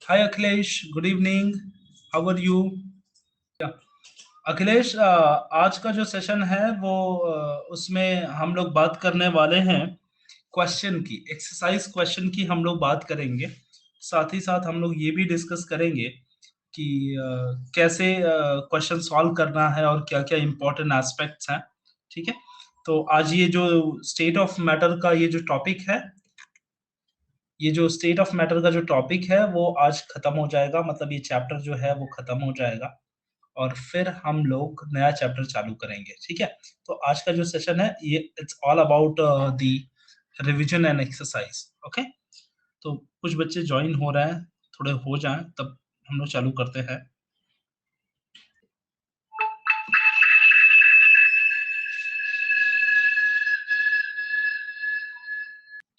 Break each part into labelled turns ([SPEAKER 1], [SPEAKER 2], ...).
[SPEAKER 1] Hi Akhilesh, good evening. How are you? Akhilesh, आज का जो सेशन है वो उसमें हम लोग बात करने वाले हैं क्वेश्चन की, एक्सरसाइज क्वेश्चन की हम लोग बात करेंगे। साथ ही साथ हम लोग ये भी डिस्कस करेंगे कि कैसे क्वेश्चन सॉल्व करना है और क्या क्या इंपॉर्टेंट एस्पेक्ट्स हैं। ठीक है, तो आज ये जो स्टेट ऑफ मैटर का ये जो टॉपिक है, ये जो स्टेट ऑफ मैटर का जो टॉपिक है वो आज खत्म हो जाएगा, मतलब ये चैप्टर जो है वो खत्म हो जाएगा और फिर हम लोग नया चैप्टर चालू करेंगे। ठीक है, तो आज का जो सेशन है ये it's all about the revision and exercise. Okay, तो कुछ बच्चे ज्वाइन हो रहे हैं, थोड़े हो जाएं तब हम लोग चालू करते हैं।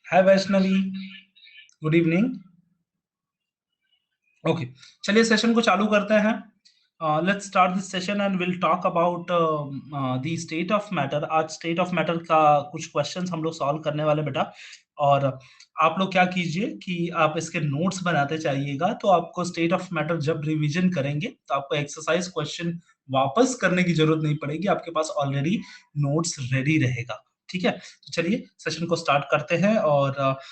[SPEAKER 1] हाय वैष्णवी, गुड इवनिंग। ओके, चलिए सेशन को चालू करते हैं। Let's start this session and will talk about the state of matter. आज स्टेट ऑफ मैटर का कुछ क्वेश्चंस हम लोग सॉल्व करने वाले बेटा। और आप लोग क्या कीजिए कि आप इसके नोट्स बनाते जाइएगा, तो आपको स्टेट ऑफ मैटर जब रिवीजन करेंगे तो आपको एक्सरसाइज क्वेश्चन वापस करने की जरूरत नहीं पड़ेगी, आपके पास ऑलरेडी नोट्स रेडी रहेगा। ठीक है, तो चलिए सेशन को स्टार्ट करते हैं और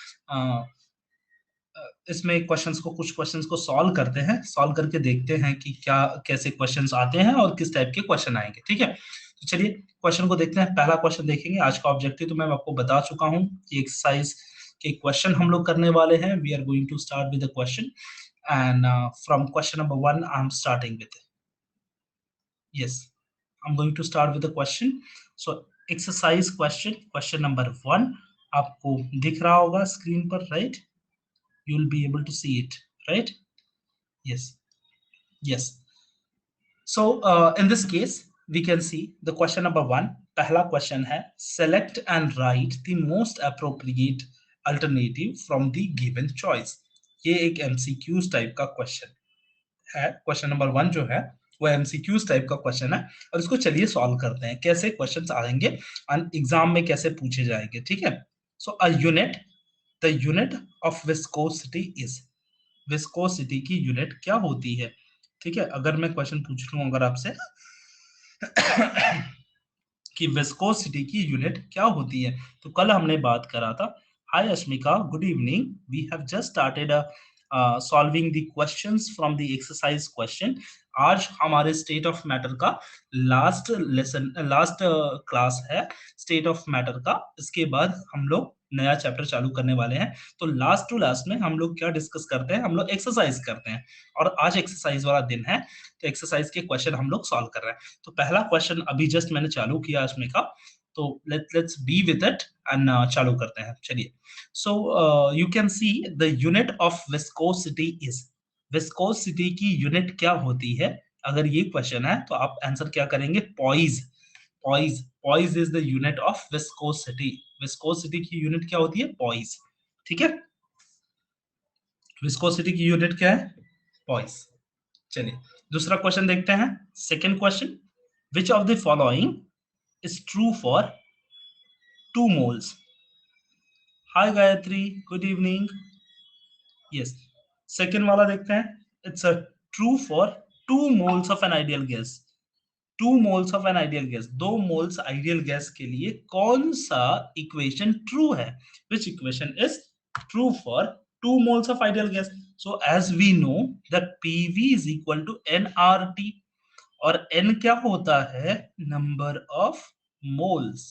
[SPEAKER 1] इसमें क्वेश्चंस को, कुछ क्वेश्चंस को सॉल्व करते हैं, सॉल्व करके देखते हैं कि क्या कैसे क्वेश्चंस आते हैं और किस टाइप के क्वेश्चन आएंगे। ठीक है, तो चलिए क्वेश्चन को देखते हैं। पहला क्वेश्चन देखेंगे। आज का ऑब्जेक्टिव तो मैं आपको बता चुका हूं कि एक्सरसाइज के क्वेश्चन हम लोग करने वाले हैं। We are going to start with the question and from question number 1 I am starting with, yes, I am going to start with the question. So exercise question number 1 आपको दिख रहा होगा स्क्रीन पर, right? You will be able to see it, right? Yes, yes. So in this case we can see the question number 1. पहला question है, select and write the most appropriate alternative from the given choice. ये एक MCQs type का question है। Question number 1 जो है वो MCQs type का क्वेश्चन है और इसको चलिए सॉल्व करते हैं, कैसे क्वेश्चंस आएंगे और एग्जाम में कैसे पूछे जाएंगे। ठीक है, so a unit, the unit of viscosity is, viscosity की यूनिट क्या होती है? ठीक है, अगर मैं क्वेश्चन पूछ लूं अगर आपसे कि विस्कोसिटी की यूनिट क्या होती है, तो कल हमने बात करा था। Hi Ashmika, good evening. We have just started solving the questions from the exercise question. आज हमारे स्टेट ऑफ मैटर का लास्ट लेसन, लास्ट क्लास है स्टेट ऑफ मैटर का। इसके बाद हम लोग नया चैप्टर चालू करने वाले हैं। तो लास्ट टू लास्ट में हम लोग क्या डिस्कस करते हैं, हम लोग एक्सरसाइज करते हैं और आज एक्सरसाइज वाला दिन है, तो एक्सरसाइज के क्वेश्चन हम लोग सॉल्व कर रहे हैं। तो पहला क्वेश्चन अभी जस्ट मैंने चालू किया इसमें का, तो let's be with it and चालू करते हैं। चलिए, so you can see the unit of viscosity is, viscosity की यूनिट क्या होती है? अगर ये क्वेश्चन है तो आप आंसर क्या करेंगे? Poise, poise, poise is the unit of viscosity. Viscosity की यूनिट क्या होती है? पॉइज। ठीक है, विस्कोसिटी की यूनिट क्या है? पॉइज। चलिए दूसरा क्वेश्चन देखते हैं। Second question, which of the following is true for 2 moles? Hi Gayatri, good evening. Yes, second वाला देखते हैं। It's a true for 2 moles of an ideal gas. 2 moles of an ideal gas, 2 moles ideal gas के लिए कौन सा equation true है? Which equation is true for 2 moles of ideal gas? So as we know that PV is equal to nRT और n क्या होता है? Number of moles.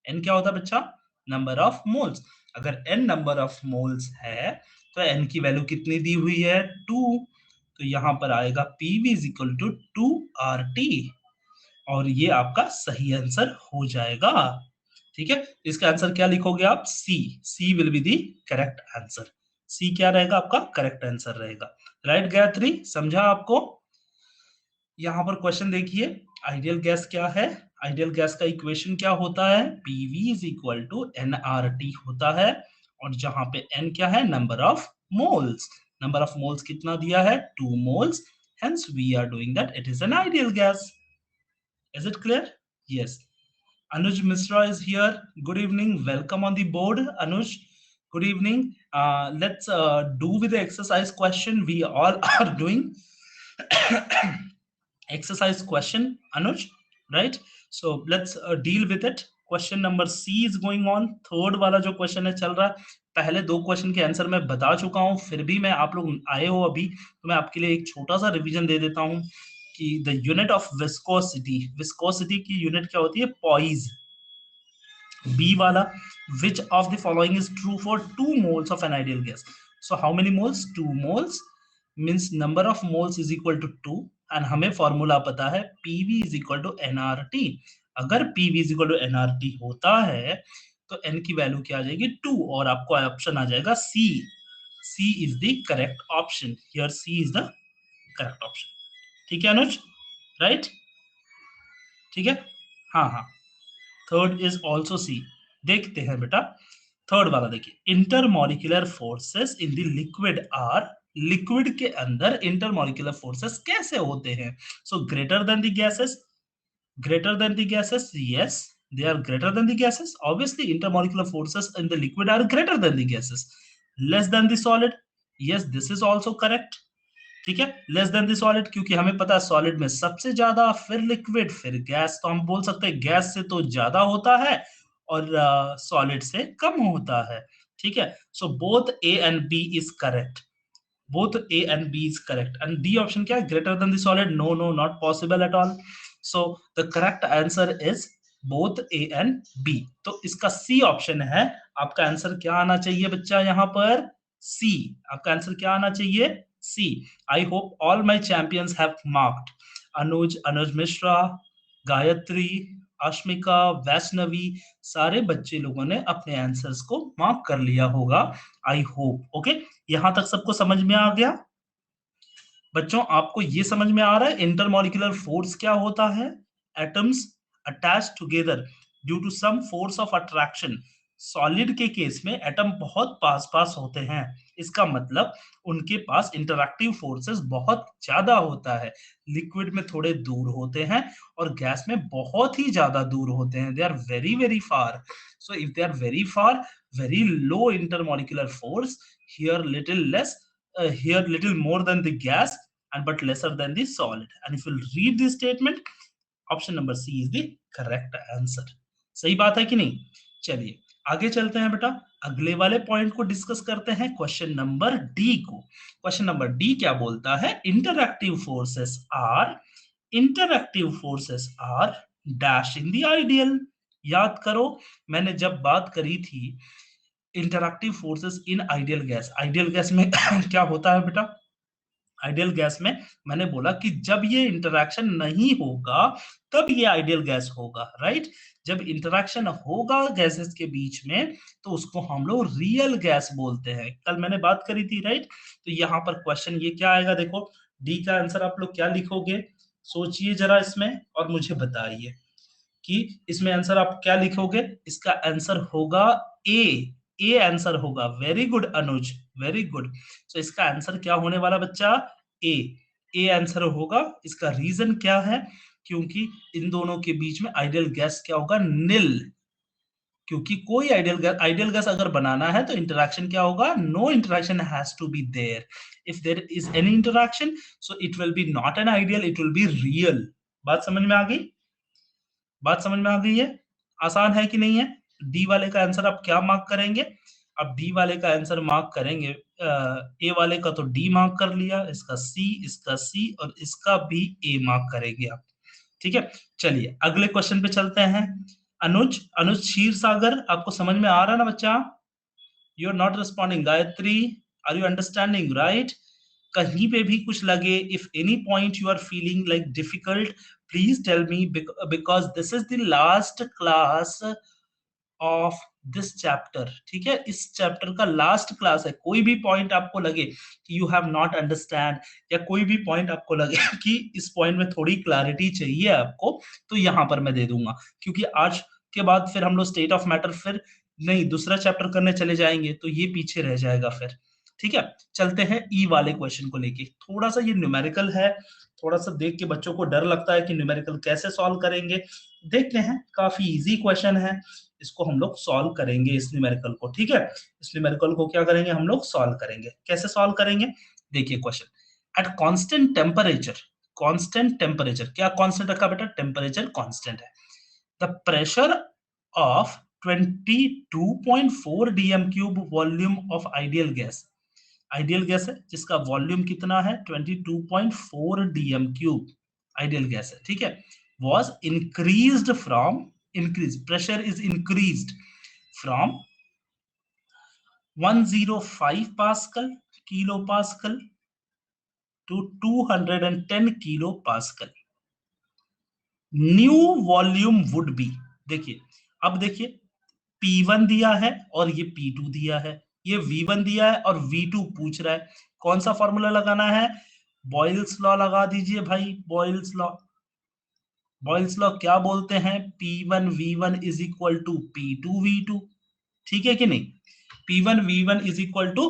[SPEAKER 1] n क्या होता है बच्चा? Number of moles. अगर n नंबर ऑफ मोल्स है तो n की वैल्यू कितनी दी हुई है? 2। तो यहां पर आएगा PV is equal to 2RT और ये आपका सही आंसर हो जाएगा। ठीक है, इसका आंसर क्या लिखोगे आप? C, C will be the correct answer. C क्या रहेगा आपका? करेक्ट आंसर रहेगा। राइट गायत्री, समझा आपको? यहाँ पर क्वेश्चन देखिए, आइडियल गैस क्या है? आइडियल गैस का इक्वेशन क्या होता है? PV is equal to NRT होता है और जहां पे एन क्या है? Number of moles. Number of moles कितना दिया है? 2 moles. Hence we are doing that it is an ideal gas. Is it clear? Yes. Anuj Misra is here. Good evening. Welcome on the board, Anuj. Good evening. Let's do with the exercise question. We all are doing exercise question, Anuj, right? So let's deal with it. Question number C is going on. Third वाला जो question है चल रहा है. पहले दो question के answer मैं बता चुका हूं, फिर भी मैं आप लोग आए हो अभी तो मैं आपके लिए एक छोटा सा रिवीजन दे देता हूं कि the unit of viscosity, viscosity की यूनिट क्या होती है? Poise. B wala, which of the following is true for 2 moles of an ideal gas? So how many moles? 2 moles means number of moles is equal to 2 and हमें formula पता है PV is equal to nRT. अगर PV is equal to nRT होता है तो n की value क्या आ जाएगी? 2 और आपको ऑप्शन आ जाएगा C. C is the correct option. Here C is the correct option. ठीक है अनुज? राइट? ठीक है? हाँ हाँ. Third is also C. देखते हैं बेटा थर्ड वाला. देखिए intermolecular forces in the liquid are, liquid के अंदर इंटरमॉलिक्यूलर फोर्सेस कैसे होते हैं? So greater than the gases, greater than the gases, yes, they are greater than the gases. Obviously intermolecular forces in the liquid are greater than the gases. Less than the solid, yes, this is also correct. ठीक है, less than the solid, क्योंकि हमें पता है solid में सबसे ज्यादा, फिर लिक्विड, फिर गैस. तो हम बोल सकते हैं गैस से तो ज्यादा होता है और सॉलिड से कम होता है. ठीक है, so both A and B is correct. both A and B is correct. And D option क्या है? Greater than the solid? No, no, not possible at all. So the correct answer is both A and B. तो इसका C option है. आपका answer क्या आना चाहिए बच्चा यहाँ पर? C. आपका आंसर क्या आना चाहिए? C. I hope all my champions have marked. Anuj Mishra, Gayatri, अश्मिका, Vaishnavi, सारे बच्चे लोगों ने अपने आंसर्स को मार्क कर लिया होगा. I hope. ओके, यहां तक सबको समझ में आ गया? बच्चों आपको ये समझ में आ रहा है इंटरमॉलिक्यूलर फोर्स क्या होता है? Atoms attach together due to some force of attraction. Solid के केस में एटम बहुत पास पास होते हैं, इसका मतलब उनके पास इंटरैक्टिव फोर्सेस बहुत ज्यादा होता है. लिक्विड में थोड़े दूर होते हैं और गैस में बहुत ही ज्यादा दूर होते हैं. They are very very far. So if they are very far, very low intermolecular force, here little less, here little more than the gas and but lesser than the solid. And if you read this statement, option number C is the correct answer. सही बात है कि नहीं? चलिए आगे चलते हैं बेटा, अगले वाले पॉइंट को डिस्कस करते हैं. क्वेश्चन नंबर डी को. क्वेश्चन नंबर डी क्या बोलता है? Interactive forces are dash in the ideal. याद करो मैंने जब बात करी थी interactive forces in ideal gas. Ideal gas में क्या होता है बेटा? आइडियल गैस में मैंने बोला कि जब ये इंटरैक्शन नहीं होगा तब ये आइडियल गैस होगा, राइट? जब इंटरैक्शन होगा गैसेस के बीच में तो उसको हम लोग रियल गैस बोलते हैं. कल मैंने बात करी थी, राइट? तो यहाँ पर क्वेश्चन ये क्या आएगा? देखो डी का आंसर आप लोग क्या लिखोगे? सोचिए जरा इसमें और मुझे बताइए कि इसमें आंसर आप क्या लिखोगे. इसका आंसर होगा ए. ए आंसर होगा. वेरी गुड अनुज, वेरी गुड. सो इसका आंसर क्या होने वाला बच्चा? ए. ए आंसर होगा. इसका रीजन क्या है? क्योंकि इन दोनों के बीच में आइडियल गैस क्या होगा? निल. क्योंकि कोई आइडियल गैस अगर बनाना है तो इंटरैक्शन क्या होगा? No interaction has to be there. If there is any interaction so it will be not an ideal, it will be real. बात समझ में आ गई? बात समझ में आ गई है? आसान है कि नहीं है? डी वाले का आंसर आप क्या मार्क करेंगे? अब डी वाले का आंसर मार्क करेंगे. ए वाले का तो डी मार्क कर लिया, इसका सी और इसका भी ए मार्क करेंगे आप. ठीक है, चलिए अगले क्वेश्चन पे चलते हैं. अनुज क्षीर सागर, आपको समझ में आ रहा है ना बच्चा? You are not responding. Gayatri, are you understanding? Right? कहीं पे भी कुछ लगे, if any point you are feeling like difficult, please tell me, because this is the last class of this chapter. ठीक है, इस चैप्टर का लास्ट क्लास है. कोई भी पॉइंट आपको लगे कि यू हैव नॉट अंडरस्टैंड या कोई भी पॉइंट आपको लगे कि इस पॉइंट में थोड़ी क्लैरिटी चाहिए आपको, तो यहाँ पर मैं दे दूंगा. क्योंकि आज के बाद फिर हम लोग स्टेट ऑफ मैटर फिर नहीं दूसरा चैप्टर करने चले जाएंगे तो ये पीछे रह जाएगा फिर. ठीक है, चलते हैं ई वाले क्वेश्चन को लेके. थोड़ा सा ये न्यूमेरिकल है, थोड़ा सा देख के बच्चों को डर लगता है कि न्यूमेरिकल कैसे सॉल्व करेंगे. देखते हैं, काफी इजी क्वेश्चन है. इसको हम लोग सॉल्व करेंगे इस न्यूमेरिकल को, ठीक है। इस न्यूमेरिकल को क्या करेंगे हम लोग, सॉल्व करेंगे। कैसे सॉल्व करेंगे, देखिए question, at constant temperature, constant temperature, क्या कांस्टेंट रखा बेटा, टेम्परेचर कांस्टेंट है, the pressure of 22.4 dm cube volume of ideal gas, ideal gas है जिसका वॉल्यूम कितना है 22.4 dm क्यूब, आइडियल गैस है, ठीक है, was increased from, increase, pressure is increased from 105 pascal kilo pascal to 210 kilo pascal, new volume would be, देखिए अब देखिए P1 दिया है और ये P2 दिया है, ये V1 दिया है और V2 पूछ रहा है, कौन सा फॉर्मूला लगाना है, बॉयल्स लॉ लगा दीजिए भाई, बॉयल्स लॉ, बॉयल्स लॉ क्या बोलते हैं, P1 V1 is equal to P2 V2, ठीक है कि नहीं, P1 V1 is equal to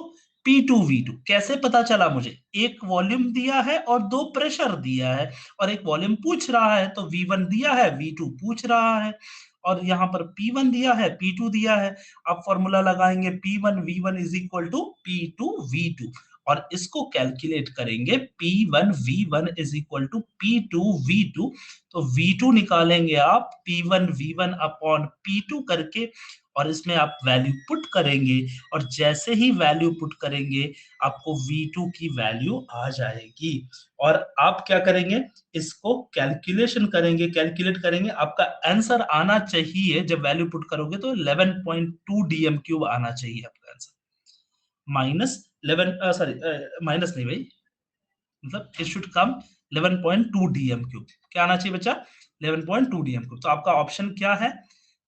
[SPEAKER 1] P2 V2, कैसे पता चला मुझे, एक वॉल्यूम दिया है और दो प्रेशर दिया है और एक वॉल्यूम पूछ रहा है, तो V1 दिया है V2 पूछ रहा है, और यहाँ पर P1 दिया है P2 दिया है, अब फॉर्मूला लगाएंगे P1 V1 is equal to P2 V2, और इसको कैलकुलेट करेंगे P1 V1 is equal to P2 V2, तो V2 निकालेंगे आप P1 V1 अपॉन P2 करके, और इसमें आप वैल्यू पुट करेंगे, और जैसे ही वैल्यू पुट करेंगे आपको V2 की वैल्यू आ जाएगी, और आप क्या करेंगे, इसको कैलकुलेशन करेंगे, कैलकुलेट करेंगे, आपका आंसर आना चाहिए, जब वैल्यू पुट करोगे तो 11.2 dm क्यूब आना चाहिए आपका आंसर, माइनस 11, सॉरी माइनस नहीं भाई, मतलब it should come 11.2 dm cube, क्या आना चाहिए बच्चा, 11.2 dm क्यूब, तो आपका ऑप्शन क्या है,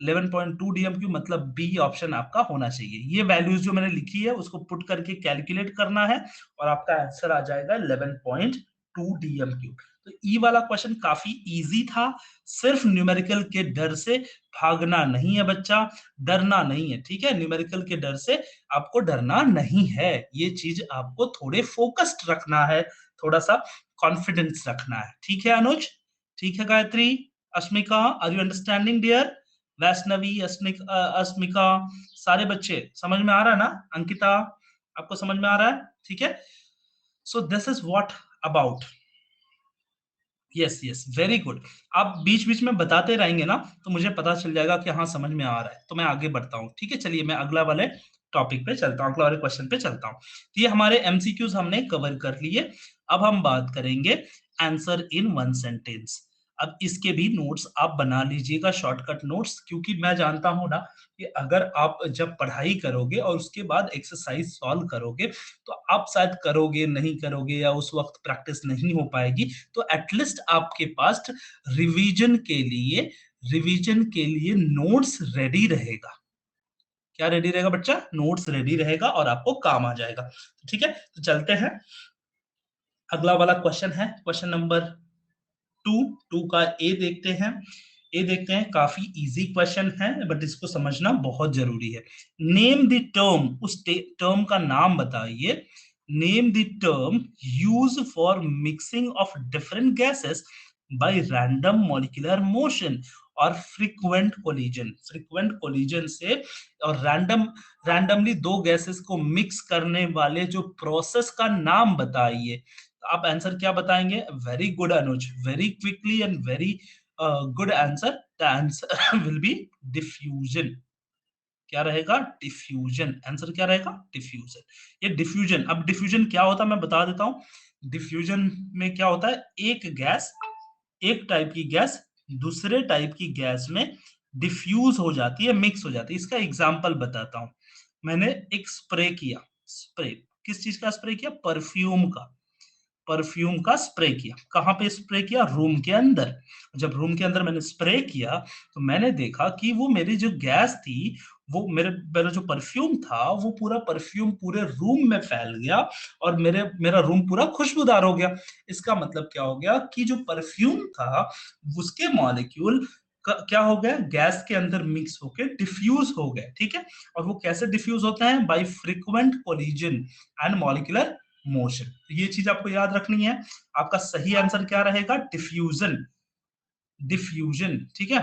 [SPEAKER 1] 11.2 dm क्यूब, मतलब बी ऑप्शन आपका होना चाहिए। ये वैल्यूज जो मैंने लिखी है उसको पुट करके कैलकुलेट करना है और आपका आंसर आ जाएगा 11.2 dm क्यूब। तो ई वाला क्वेश्चन काफी इजी था, सिर्फ न्यूमेरिकल के डर से भागना नहीं है बच्चा, डरना नहीं है, ठीक है, न्यूमेरिकल के डर से आपको डरना नहीं है, ये चीज आपको थोड़े फोकस्ड रखना है, थोड़ा सा कॉन्फिडेंस रखना है, ठीक है अनुज, ठीक है Gayatri, Asmika, are you understanding dear, Vaishnavi, Asmika, सारे बच्चे समझ में आ रहा है ना, अंकिता आपको समझ में आ रहा है, ठीक है, so this is what about, yes yes very good, आप बीच बीच में बताते रहेंगे ना तो मुझे पता चल जाएगा कि हाँ समझ में आ रहा है, तो मैं आगे बढ़ता हूँ, ठीक है, चलिए मैं अगला वाले टॉपिक पे चलता हूँ, अगला वाले क्वेश्चन पे चलता हूँ। तो ये हमारे एमसीक्यूज हमने कवर कर लिए, अब हम बात करेंगे आंसर इन वन सेंटेंस। अब इसके भी नोट्स आप बना लीजिएगा, शॉर्टकट नोट्स, क्योंकि मैं जानता हूं ना कि अगर आप जब पढ़ाई करोगे और उसके बाद एक्सरसाइज सॉल्व करोगे तो आप शायद करोगे नहीं करोगे या उस वक्त प्रैक्टिस नहीं हो पाएगी, तो एटलीस्ट आपके पास रिवीजन के लिए, रिवीजन के लिए नोट्स रेडी रहेगा, क्या रेडी रहेगा बच्चा, नोट्स रेडी रहेगा और आपको काम आ जाएगा, ठीक है, तो चलते हैं, अगला वाला क्वेश्चन है क्वेश्चन नंबर टू, टू का ए देखते हैं, ए देखते हैं, काफी इजी क्वेश्चन है बट इसको समझना बहुत जरूरी है। नेम द टर्म, उस टर्म का नाम बताइए, name the term use for mixing of different gases bye random molecular motion और फ्रीक्वेंट कोलिजन, फ्रीक्वेंट कोलिजन से और रैंडमली दो गैसेस को मिक्स करने वाले जो प्रोसेस का नाम बताइए, आप आंसर क्या बताएंगे, very good Anuj, very quickly and very good answer, the answer will be diffusion, क्या रहेगा, डिफ्यूजन, आंसर क्या रहेगा, डिफ्यूजन, ये डिफ्यूजन, अब डिफ्यूजन क्या होता है मैं बता देता हूं, डिफ्यूजन में क्या होता है, एक गैस, एक टाइप की गैस दूसरे टाइप की गैस में डिफ्यूज हो जाती है, मिक्स हो जाती है, इसका एग्जांपल बताता हूं, मैंने एक स्प्रे किया, स्प्रे किस चीज का स्प्रे किया, परफ्यूम का, परफ्यूम का स्प्रे किया, कहां पे स्प्रे किया, रूम के अंदर, जब रूम के अंदर मैंने स्प्रे किया तो मैंने देखा कि वो मेरी जो गैस थी, वो मेरे मेरा जो परफ्यूम था वो पूरा परफ्यूम पूरे रूम में फैल गया और मेरा रूम पूरा खुशबूदार हो गया, इसका मतलब क्या हो गया कि जो परफ्यूम था उसके मॉलिक्यूल क्या हो गया, गैस के अंदर मिक्स होके डिफ्यूज हो गए, ठीक है, और वो कैसे डिफ्यूज होते हैं, by frequent collision and molecular motion, ये चीज आपको याद रखनी है, आपका सही आंसर क्या रहेगा, डिफ्यूजन, डिफ्यूजन, ठीक है,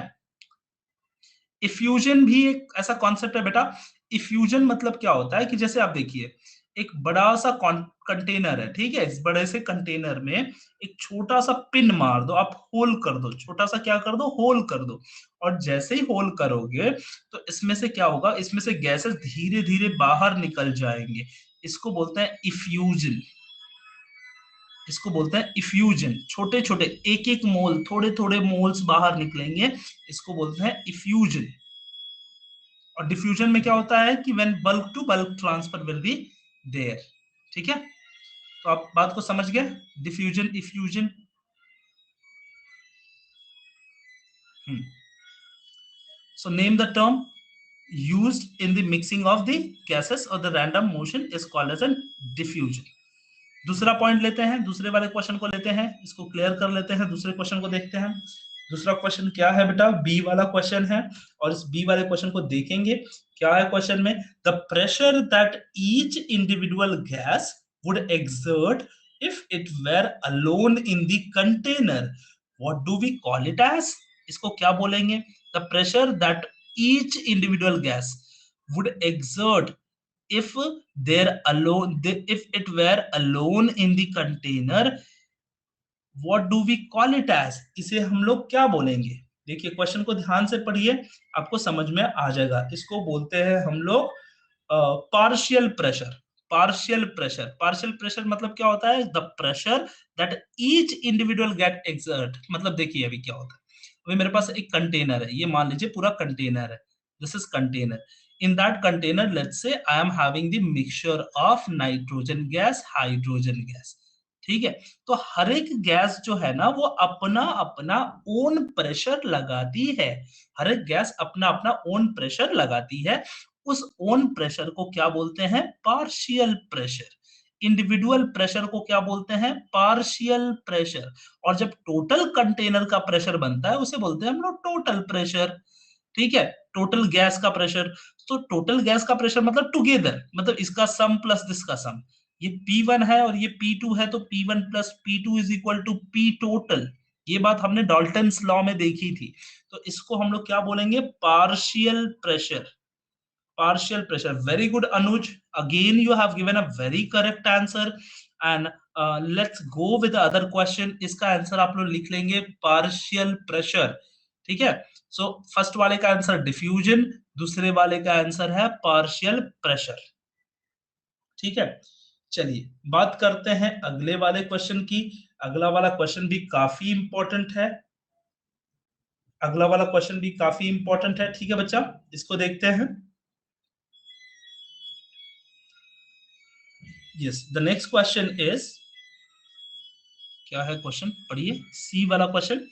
[SPEAKER 1] इफ्यूजन भी एक ऐसा कॉन्सेप्ट है बेटा। इफ्यूजन मतलब क्या होता है कि जैसे आप देखिए एक बड़ा सा कंटेनर है, ठीक है, इस बड़े से कंटेनर में एक छोटा सा पिन मार दो, आप होल कर दो, छोटा सा क्या कर दो, होल कर दो, और जैसे ही होल करोगे तो इसमें से क्या होगा, इसमें से गैसेस धीरे धीरे बाहर निकल जाएंगे। इसको बोलते हैं इफ्यूजन। इसको बोलते हैं इफ्यूजन। छोटे छोटे एक एक मोल, थोड़े थोड़े मोल्स बाहर निकलेंगे, इसको बोलते हैं इफ्यूजन। और डिफ्यूजन में क्या होता है कि when bulk to bulk transfer will be there. ठीक है, तो आप बात को समझ गए, diffusion effusion. So name the term used in the mixing of the gases or the random motion is called as a diffusion. दूसरा पॉइंट लेते हैं, दूसरे वाले क्वेश्चन को लेते हैं, इसको क्लियर कर लेते हैं, दूसरे क्वेश्चन को देखते हैं। दूसरा क्वेश्चन क्या है बेटा, बी वाला क्वेश्चन है, और इस बी वाले क्वेश्चन को देखेंगे। क्या है क्वेश्चन में, the pressure that each individual gas would exert if it were alone in the container, what do we call it as. इसको क्या बोलेंगे, the pressure that each individual gas would exert if they're alone, if it were alone in the container, what do we call it as, इसे हम लोग क्या बोलेंगे। देखिए question को ध्यान से पढ़िए, आपको समझ में आ जाएगा। इसको बोलते हैं हम लोग partial pressure. Partial pressure, partial pressure मतलब क्या होता है, the pressure that each individual get exert. मतलब देखिए अभी क्या होता है, अभी मेरे पास एक कंटेनर है, ये मान लीजिए पूरा कंटेनर है, this is container. in that container let's say I am having the mixture of nitrogen gas, hydrogen gas, ठीक है। तो हर एक गैस जो है ना वो अपना अपना ओन प्रेशर लगाती है, हर एक गैस अपना अपना ओन प्रेशर लगाती है। उस ओन प्रेशर को क्या बोलते हैं, पार्शियल प्रेशर। इंडिविजुअल प्रेशर को क्या बोलते हैं, पार्शियल प्रेशर। और जब टोटल कंटेनर का प्रेशर बनता है उसे बोलते हैं हम लोग टोटल प्रेशर। ठीक है, टोटल गैस का प्रेशर। तो टोटल गैस का प्रेशर मतलब टुगेदर, मतलब इसका सम प्लस दिस का सम। ये P1 है और ये P2 है, तो P1 plus P2 is equal to P total. ये बात हमने डाल्टन्स लॉ में देखी थी। तो इसको हम लोग क्या बोलेंगे, partial pressure. Partial pressure. Very good Anuj, again you have given a very correct answer. And let's go with other question. इसका आंसर आप लोग लिख लेंगे पार्शियल प्रेशर। ठीक है, सो फर्स्ट वाले का आंसर डिफ्यूजन, दूसरे वाले का आंसर है पार्शियल प्रेशर। ठीक है, चलिए बात करते हैं अगले वाले क्वेश्चन की। अगला वाला क्वेश्चन भी काफी इंपॉर्टेंट है, अगला वाला क्वेश्चन भी काफी इंपॉर्टेंट है। ठीक है बच्चा, इसको देखते हैं। Yes, the next question is, क्या है क्वेश्चन, पढ़िए सी वाला question.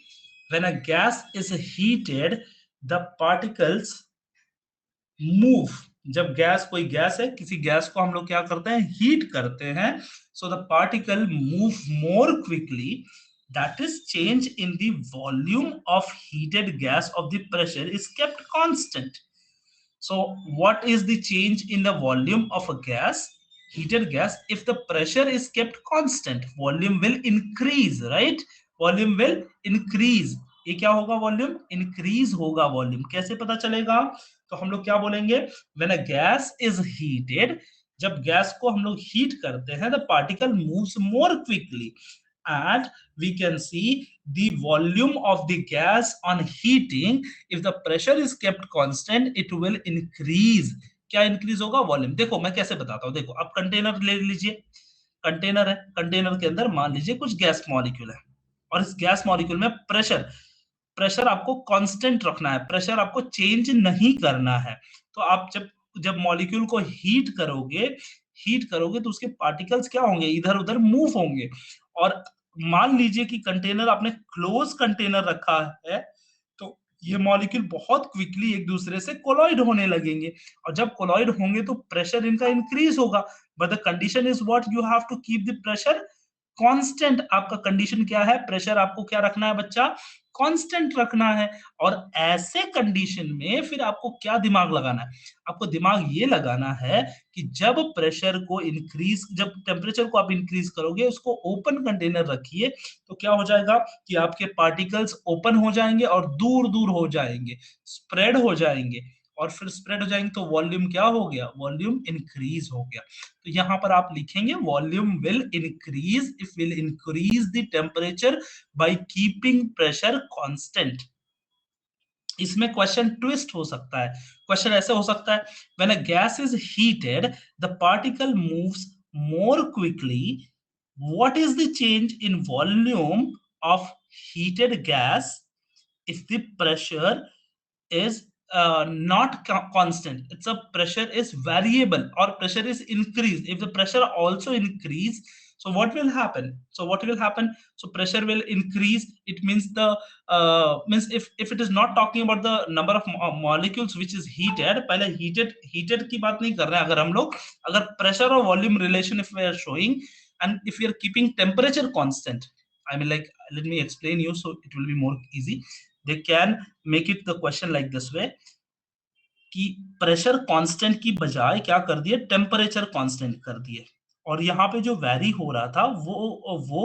[SPEAKER 1] When a gas is heated the particles move. जब गैस, कोई गैस है, किसी गैस को हम लोग क्या करते हैं, हीट करते हैं, so the particle move more quickly, that is change in the volume of heated gas off the pressure is kept constant. So what is the change in the volume of a gas, heated gas, if the pressure is kept constant? Volume will increase, right? Volume will increase. ये क्या होगा, volume increase होगा। Volume कैसे पता चलेगा, तो हम लोग क्या बोलेंगे, when a gas is heated, जब गैस को हम लोग हीट करते हैं, the particle moves more quickly and we can see the volume of the gas on heating, if the pressure is kept constant it will increase। क्या increase होगा, volume. देखो मैं कैसे बताता हूँ, देखो आप कंटेनर ले लीजिए, कंटेनर है, कंटेनर के अंदर मान लीजिए कुछ गैस मॉलिक्यूल है, और इस गैस मॉलिक्यूल में प्रेशर, प्रेशर आपको कांस्टेंट रखना है, प्रेशर आपको चेंज नहीं करना है। तो आप जब जब मॉलिक्यूल को हीट करोगे, हीट करोगे तो उसके पार्टिकल्स क्या होंगे, इधर उधर मूव होंगे। और मान लीजिए कि कंटेनर आपने क्लोज कंटेनर रखा है, तो ये मॉलिक्यूल बहुत क्विकली एक दूसरे से कोलॉइड होने लगेंगे, और जब कोलॉइड होंगे तो प्रेशर इनका इंक्रीज होगा। But the condition is what, you have to keep the pressure constant आपका कंडीशन क्या है, प्रेशर आपको क्या रखना है बच्चा, कांस्टेंट रखना है। और ऐसे कंडीशन में फिर आपको क्या दिमाग लगाना है, आपको दिमाग ये लगाना है कि जब प्रेशर को इंक्रीज, जब टेम्परेचर को आप इंक्रीज करोगे, उसको ओपन कंटेनर रखिए, तो क्या हो जाएगा कि आपके पार्टिकल्स ओपन हो जाएंगे और दूर दूर हो जाएंगे, स्प्रेड हो जाएंगे। और फिर स्प्रेड हो जाएंगे तो वॉल्यूम क्या हो गया, वॉल्यूम इंक्रीज हो गया। तो यहां पर आप लिखेंगे volume will increase if will increase the temperature by keeping pressure constant. इसमें क्वेश्चन ट्विस्ट हो सकता है, क्वेश्चन ऐसे हो सकता है, when a gas is heated the particle moves more quickly, what is the change in volume of heated gas if the pressure is not constant, it's a pressure is variable or pressure is increased. If the pressure also increase, so what will happen, so pressure will increase, it means the means if it is not talking about the number of molecules which is heated, पहले heated की बात नहीं कर रहे हैं, अगर हम लोग अगर pressure और volume relation if we are showing and if we are keeping temperature constant, I mean like let me explain you so it will be more easy. They can make it the question like this way कि pressure constant की बजाय क्या कर दिए, temperature constant कर दिए, और यहाँ पे जो वैरी हो रहा था वो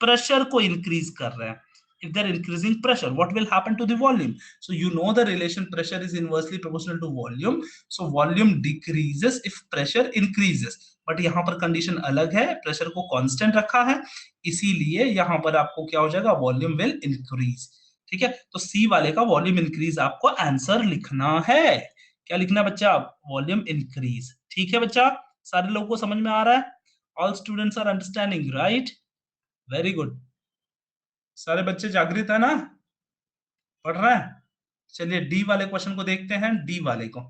[SPEAKER 1] प्रेशर को इंक्रीज कर रहे हैं। If they're increasing pressure, what will happen to the volume? So you know the relation, pressure is inversely proportional to volume. So volume decreases if pressure increases. But यहाँ पर कंडीशन अलग है, pressure को constant रखा है, इसीलिए यहाँ पर आपको क्या हो जाएगा, वॉल्यूम विल इंक्रीज। ठीक है, तो सी वाले का वॉल्यूम इंक्रीज आपको आंसर लिखना है। क्या लिखना है बच्चा, वॉल्यूम इंक्रीज। ठीक है बच्चा, सारे लोगों को समझ में आ रहा है, all students are understanding right, very good. सारे बच्चे जागृत है ना, पढ़ रहे हैं। चलिए डी वाले क्वेश्चन को देखते हैं, डी वाले को।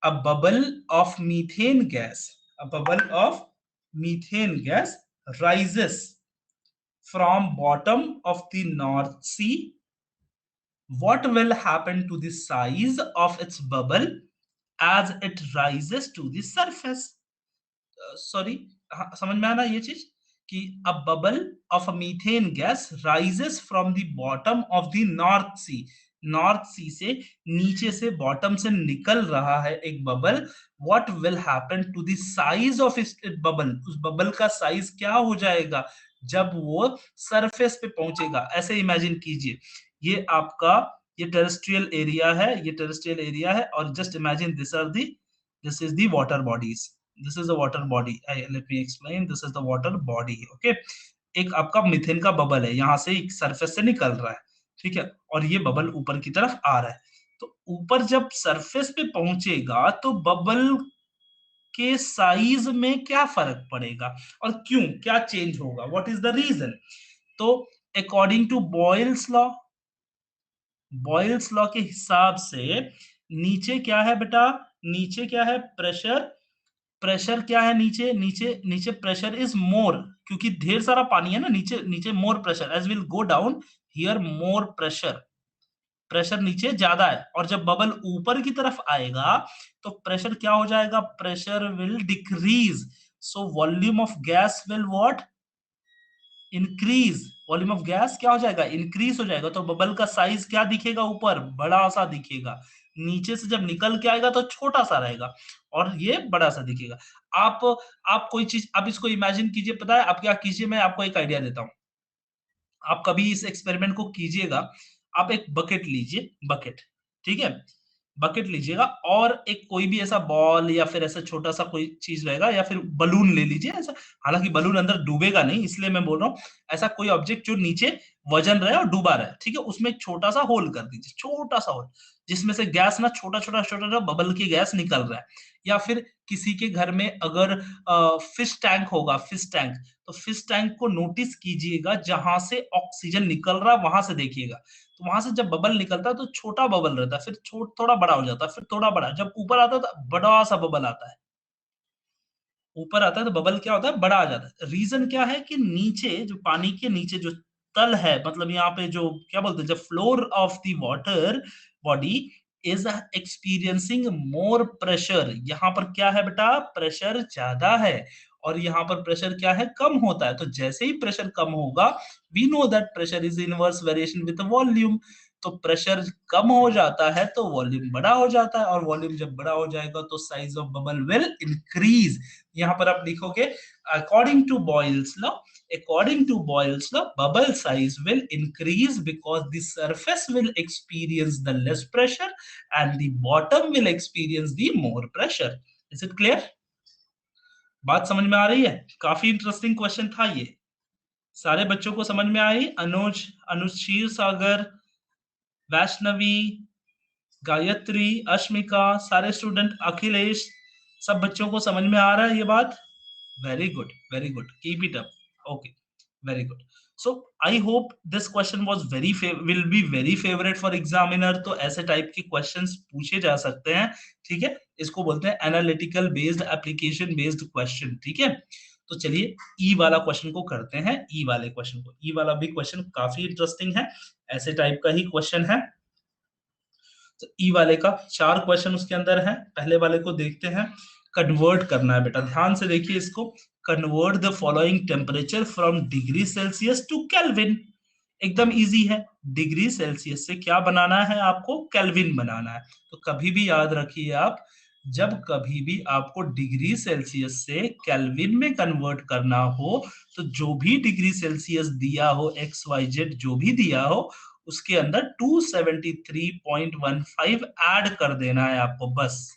[SPEAKER 1] अ bubble of methane gas, a bubble of methane gas rises from bottom of the North Sea, what will happen to the size of its bubble as it rises to the surface? Sorry, समझ में आना ये चीज कि a bubble of a methane gas rises from the bottom of the North Sea, North Sea से नीचे से bottom से निकल रहा है एक bubble, what will happen to the size of this bubble, उस बबल का साइज क्या हो जाएगा जब वो सरफेस पे पहुंचेगा। ऐसे इमेजिन कीजिए, ये आपका ये टेरेस्ट्रियल एरिया है, ये टेरेस्ट्रियल एरिया है, और just imagine this are the, this is the water bodies, this is the water body. Let me explain, this is the water body. Okay, एक आपका मीथेन का बबल है, यहां से सरफेस से निकल रहा है, ठीक है, और ये बबल ऊपर की तरफ आ रहा है। तो ऊपर जब सरफेस पे पहुंचेगा तो बबल के साइज में क्या फर्क पड़ेगा और क्यों, क्या चेंज होगा, व्हाट इज द रीजन? तो according to Boyle's law, Boyle's law के हिसाब से नीचे क्या है बेटा, नीचे क्या है, प्रेशर, प्रेशर क्या है नीचे, नीचे नीचे प्रेशर इज मोर, क्योंकि ढेर सारा पानी है ना नीचे, नीचे more pressure, as will go down here more pressure, pressure नीचे ज्यादा है, और जब बबल ऊपर की तरफ आएगा तो प्रेशर क्या हो जाएगा, pressure will decrease, so volume of gas will what, increase, volume of gas क्या हो जाएगा, इंक्रीज हो जाएगा, तो बबल का साइज क्या दिखेगा, ऊपर बड़ा सा दिखेगा, नीचे से जब निकल के आएगा तो छोटा सा रहेगा, और ये बड़ा सा दिखेगा। आप कोई चीज, आप इसको इमेजिन कीजिए, पता है आप क्या कीजिए, मैं आपको एक आइडिया देता हूँ, आप कभी इस एक्सपेरिमेंट को कीजिएगा, आप एक बकेट लीजिए, बकेट, ठीक है, बकेट लीजिएगा, और एक कोई भी ऐसा बॉल या फिर ऐसा छोटा सा कोई चीज रहेगा, या फिर बलून ले लीजिए ऐसा, हालांकि बलून अंदर डूबेगा नहीं इसलिए मैं बोल रहा हूँ, ऐसा कोई ऑब्जेक्ट जो नीचे वजन रहे और डूबा रहे, ठीक है, उसमें एक छोटा सा होल कर दीजिए, छोटा सा होल, जिसमें से गैस ना छोटा छोटा छोटा बबल की गैस निकल रहा है। या फिर किसी के घर में अगर फिश टैंक होगा, फिश टैंक, तो फिश टैंक को नोटिस कीजिएगा, जहां से ऑक्सीजन निकल रहा है वहां से देखिएगा, तो वहां से जब बबल निकलता है तो छोटा बबल रहता है, फिर थोड़ा बड़ा हो जाता है, फिर थोड़ा बड़ा, जब ऊपर आता है तो बड़ा सा बबल आता है, ऊपर आता है तो बबल क्या होता है, बड़ा आ जाता है। रीजन क्या है कि नीचे जो पानी के नीचे जो तल है, मतलब यहाँ पे जो क्या बोलते हैं, जब floor of the water body is experiencing more pressure, यहाँ पर क्या है बेटा, प्रेशर ज्यादा है, और यहाँ पर प्रेशर क्या है, कम होता है। तो जैसे ही प्रेशर कम होगा, we know that pressure is inverse variation with volume. तो प्रेशर कम हो जाता है तो वॉल्यूम बड़ा हो जाता है, और वॉल्यूम जब बड़ा हो जाएगा तो size of bubble will increase. यहाँ पर आप लिखोगे according to Boyle's law, according to Boyle's law, bubble size will increase because the surface will experience the less pressure and the bottom will experience the more pressure. Is it clear? बात समझ में आ रही है? काफी interesting question था ये। सारे बच्चों को समझ में आई? अनुज, अनुशीर सागर, वैष्णवी, गायत्री, अश्मिका, सारे स्टूडेंट, अखिलेश, सब बच्चों को समझ में आ रहा है ये बात? Very good, very good, keep it up. Okay, very good. So I hope this question was will be very favorite for examiner। तो ऐसे टाइप के क्वेश्चंस पूछे जा सकते हैं, ठीक है। इसको बोलते हैं analytical based, application based question, ठीक है। तो चलिए ई वाला क्वेश्चन को करते हैं। ई वाले क्वेश्चन को, ई वाला भी क्वेश्चन काफी इंटरेस्टिंग है, ऐसे टाइप का ही क्वेश्चन है। तो ई वाले का 4 क्वेश्चन उसके अंदर है। पहले वाले को देखते हैं। कन्वर्ट करना है बेटा, ध्यान से देखिए इसको। Convert the following temperature from degree Celsius to Kelvin. एकदम इजी है। डिग्री सेल्सियस से क्या बनाना है आपको, केल्विन बनाना है। तो कभी भी याद रखिए आप, जब कभी भी आपको डिग्री सेल्सियस से केल्विन में कन्वर्ट करना हो, तो जो भी डिग्री सेल्सियस दिया हो, एक्स वाई जेड जो भी दिया हो, उसके अंदर 273.15 ऐड कर देना है आपको, बस।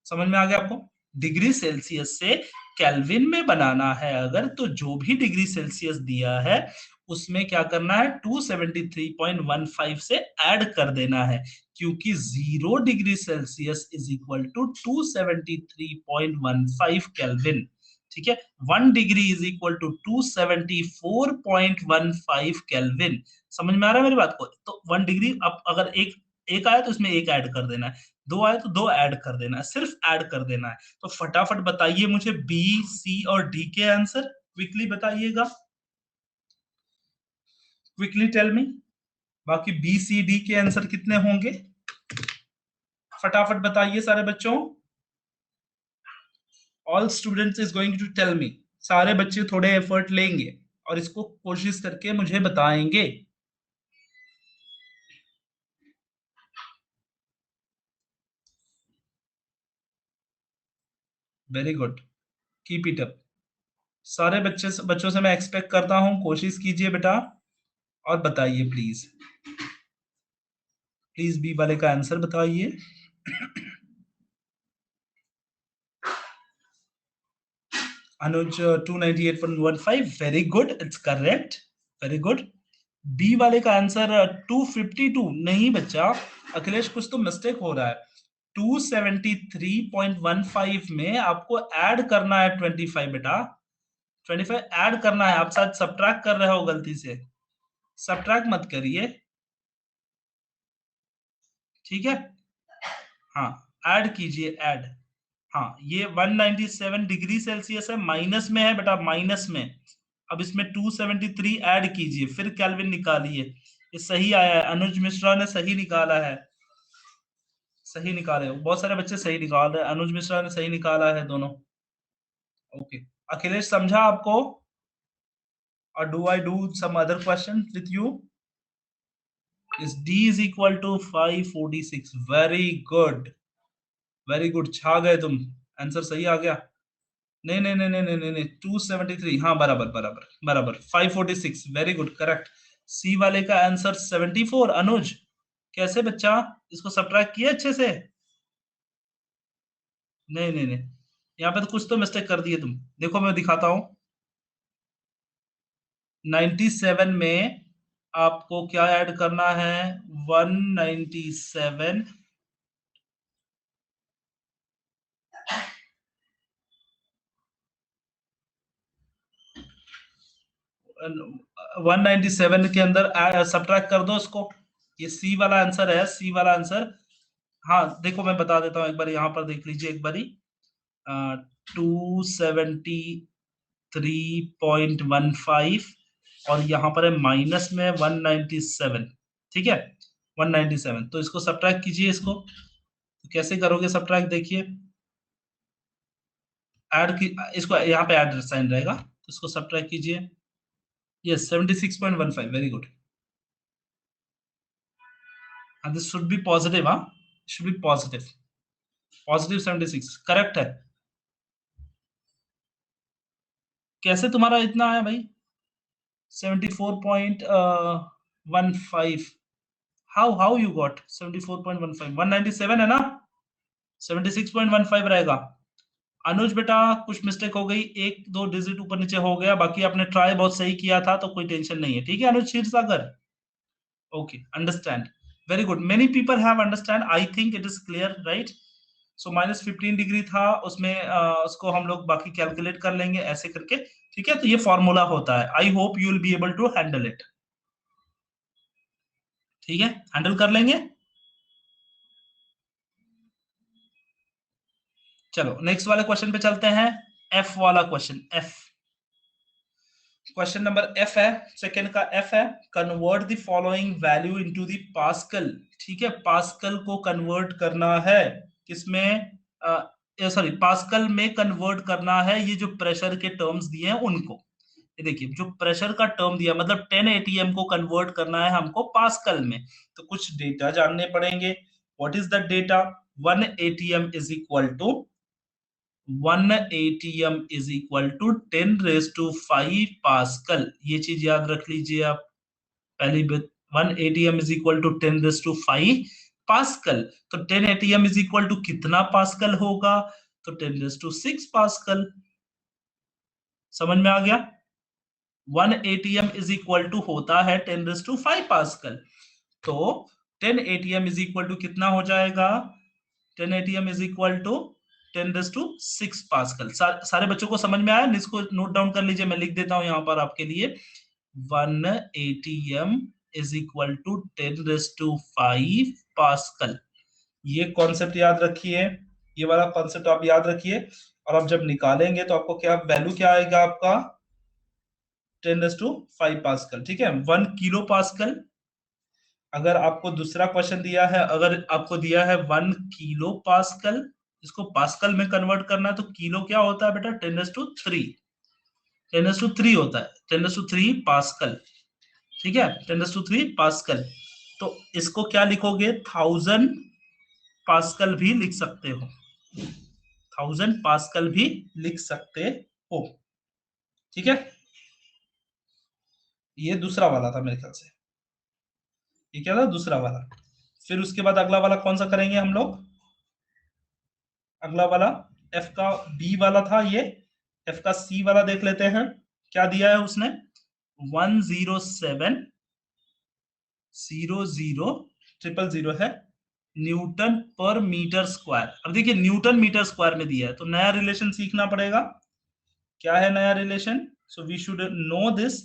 [SPEAKER 1] समझ में आ गया आपको? डिग्री सेल्सियस से केल्विन में बनाना है अगर, तो जो भी डिग्री सेल्सियस दिया है उसमें क्या करना है, 273.15 से ऐड कर देना है, क्योंकि 0 degree Celsius is equal to 273.15 Kelvin, ठीक है। 1 degree is equal to 274.15 Kelvin. समझ में आ रहा है मेरी बात को? तो 1 डिग्री, अब अगर एक एक आया तो इसमें एक ऐड कर देना है, 2 आए तो 2 ऐड कर देना है, सिर्फ ऐड कर देना है। तो फटाफट बताइए मुझे बी, सी और डी के आंसर, क्विकली बताइएगा, क्विकली टेल मी। बाकी बी सी डी के आंसर कितने होंगे, फटाफट बताइए सारे बच्चों। All students is going to tell me. सारे बच्चे थोड़े एफर्ट लेंगे और इसको कोशिश करके मुझे बताएंगे। Very good, keep it up. सारे बच्चों से मैं एक्सपेक्ट करता हूं, कोशिश कीजिए बेटा और बताइए प्लीज। प्लीज बी वाले का आंसर बताइए। Anuj 298.15, very good, it's correct, very good. B वाले का आंसर 252 नहीं बच्चा, अखिलेश कुछ तो मिस्टेक हो रहा है। 273.15 में आपको ऐड करना है 25 बेटा, 25 ऐड करना है। आप शायद सब्ट्रैक्ट कर रहे हो गलती से, सब्ट्रैक्ट मत करिए, ठीक है। हाँ, ऐड कीजिए, ऐड। हाँ, ये 197 डिग्री सेल्सियस है, माइनस में है बेटा, माइनस में। अब इसमें 273 ऐड कीजिए, फिर केल्विन निकालिए। ये सही आया है, अनुज मिश्रा ने सही निकाला है, सही निकाले हो, बहुत सारे बच्चे सही निकाल रहे हैं। अनुज मिश्रा ने सही निकाला है दोनों। ओके, अखिलेश समझा आपको? और do I do some other question with you? इस d is equal to 546, very good, very good, छा गए तुम, आंसर सही आ गया। नहीं नहीं नहीं नहीं नहीं नहीं, 273, हाँ बराबर बराबर बराबर, 546, वेरी गुड, करेक्ट। सी वाले का आंसर 74। अनुज कैसे बच्चा, इसको सब्ट्रैक्ट किया अच्छे से? नहीं नहीं नहीं, यहाँ पे तो कुछ तो मिस्टेक कर दिए तुम, देखो मैं दिखाता हूँ। 97 में आपको क्या ऐड करना है, 197, 197 के अंदर सब्ट्रैक्ट कर दो उसको। ये सी वाला आंसर है, सी वाला आंसर। हाँ देखो मैं बता देता हूँ, एक बार यहाँ पर देख लीजिए एक बारी। 273.15 और यहाँ पर है माइनस में 197, ठीक है, 197। तो इसको सब्ट्रैक्ट कीजिए इसको, तो कैसे करोगे सब्ट्रैक्ट, देखिए। ऐड की, इसको यहाँ पे ऐड साइन रहेगा तो इसको सब्ट्रैक्ट कीजिए। Yes 76.15, very good. This should be positive, हाँ should be positive, positive 76 correct है। कैसे तुम्हारा इतना आया भाई 74.15? How you got 74.15? 197 है ना, 76.15 रहेगा। अनुज बेटा कुछ मिस्टेक हो गई, एक दो डिजिट ऊपर नीचे हो गया, बाकी आपने ट्राई बहुत सही किया था तो कोई टेंशन नहीं है, ठीक है Anuj Kshir Sagar. Okay understand, very good, many people have understand, I think it is clear right. So -15 degree था उसमें, उसको हम लोग बाकी कैलकुलेट कर लेंगे ऐसे करके, ठीक है। तो ये फॉर्मूला होता है, I hope you will be able to handle it, ठीक है हैंडल कर लेंगे। चलो नेक्स्ट वाले क्वेश्चन पे चलते हैं, एफ वाला question, F question number F है, सेकंड का एफ है, convert the following value into the pascal, ठीक है। पास्कल को कन्वर्ट करना है किसमें, सॉरी पास्कल में कन्वर्ट करना है, ये जो प्रेशर के टर्म्स दिए हैं उनको। ये देखिए जो प्रेशर का टर्म दिया मतलब 10 एटीएम को कन्वर्ट करना है हमको पास्कल में, तो कुछ डेटा जानने पड़ेंगे। What is the data, 1 ATM is equal to 1 atm is equal to 10⁵ pascal, ये चीज याद रख लीजिए आप। पहली बात 1 atm is equal to 10⁵ pascal, तो 10 atm इज इक्वल टू कितना पास्कल होगा, तो 10⁶ पास्कल। समझ में आ गया, 1 atm इज इक्वल टू होता है 10⁵ पास्कल, तो 10 atm इज इक्वल टू कितना हो जाएगा, 10 atm is equal to 10⁶ pascal. सारे बच्चों को समझ में आया, इसको नोट डाउन कर लीजिए, मैं लिख देता हूं यहां पर आपके लिए, 1 atm is equal to 10⁵ pascal. ये कॉन्सेप्ट याद रखिए, ये वाला कॉन्सेप्ट आप याद रखिए, और अब जब निकालेंगे तो आपको क्या वैल्यू क्या आएगा आपका 10⁵ पास्कल, ठीक है। 1 किलो पास्कल, अगर आपको दूसरा क्वेश्चन दिया है, अगर आपको दिया है 1 किलो पास्कल, इसको पास्कल में कन्वर्ट करना है, तो किलो क्या होता है बेटा 10⁻3, 10⁻3 होता है, 10⁻3 पास्कल, ठीक है 10⁻3 पास्कल। तो इसको क्या लिखोगे 1000 पास्कल भी लिख सकते हो, 1000 पास्कल भी लिख सकते हो, ठीक है। ये दूसरा वाला था मेरे ख्याल से, ये क्या था दूसरा वाला। फिर उसके बाद अगला वाला कौन सा करेंगे हम लोग, अगला वाला एफ का बी वाला था ये, एफ का सी वाला देख लेते हैं, क्या दिया है उसने 107,000,000 है न्यूटन पर मीटर स्क्वायर। अब देखिए न्यूटन मीटर स्क्वायर में दिया है, तो नया रिलेशन सीखना पड़ेगा, क्या है नया relation, so we should know this,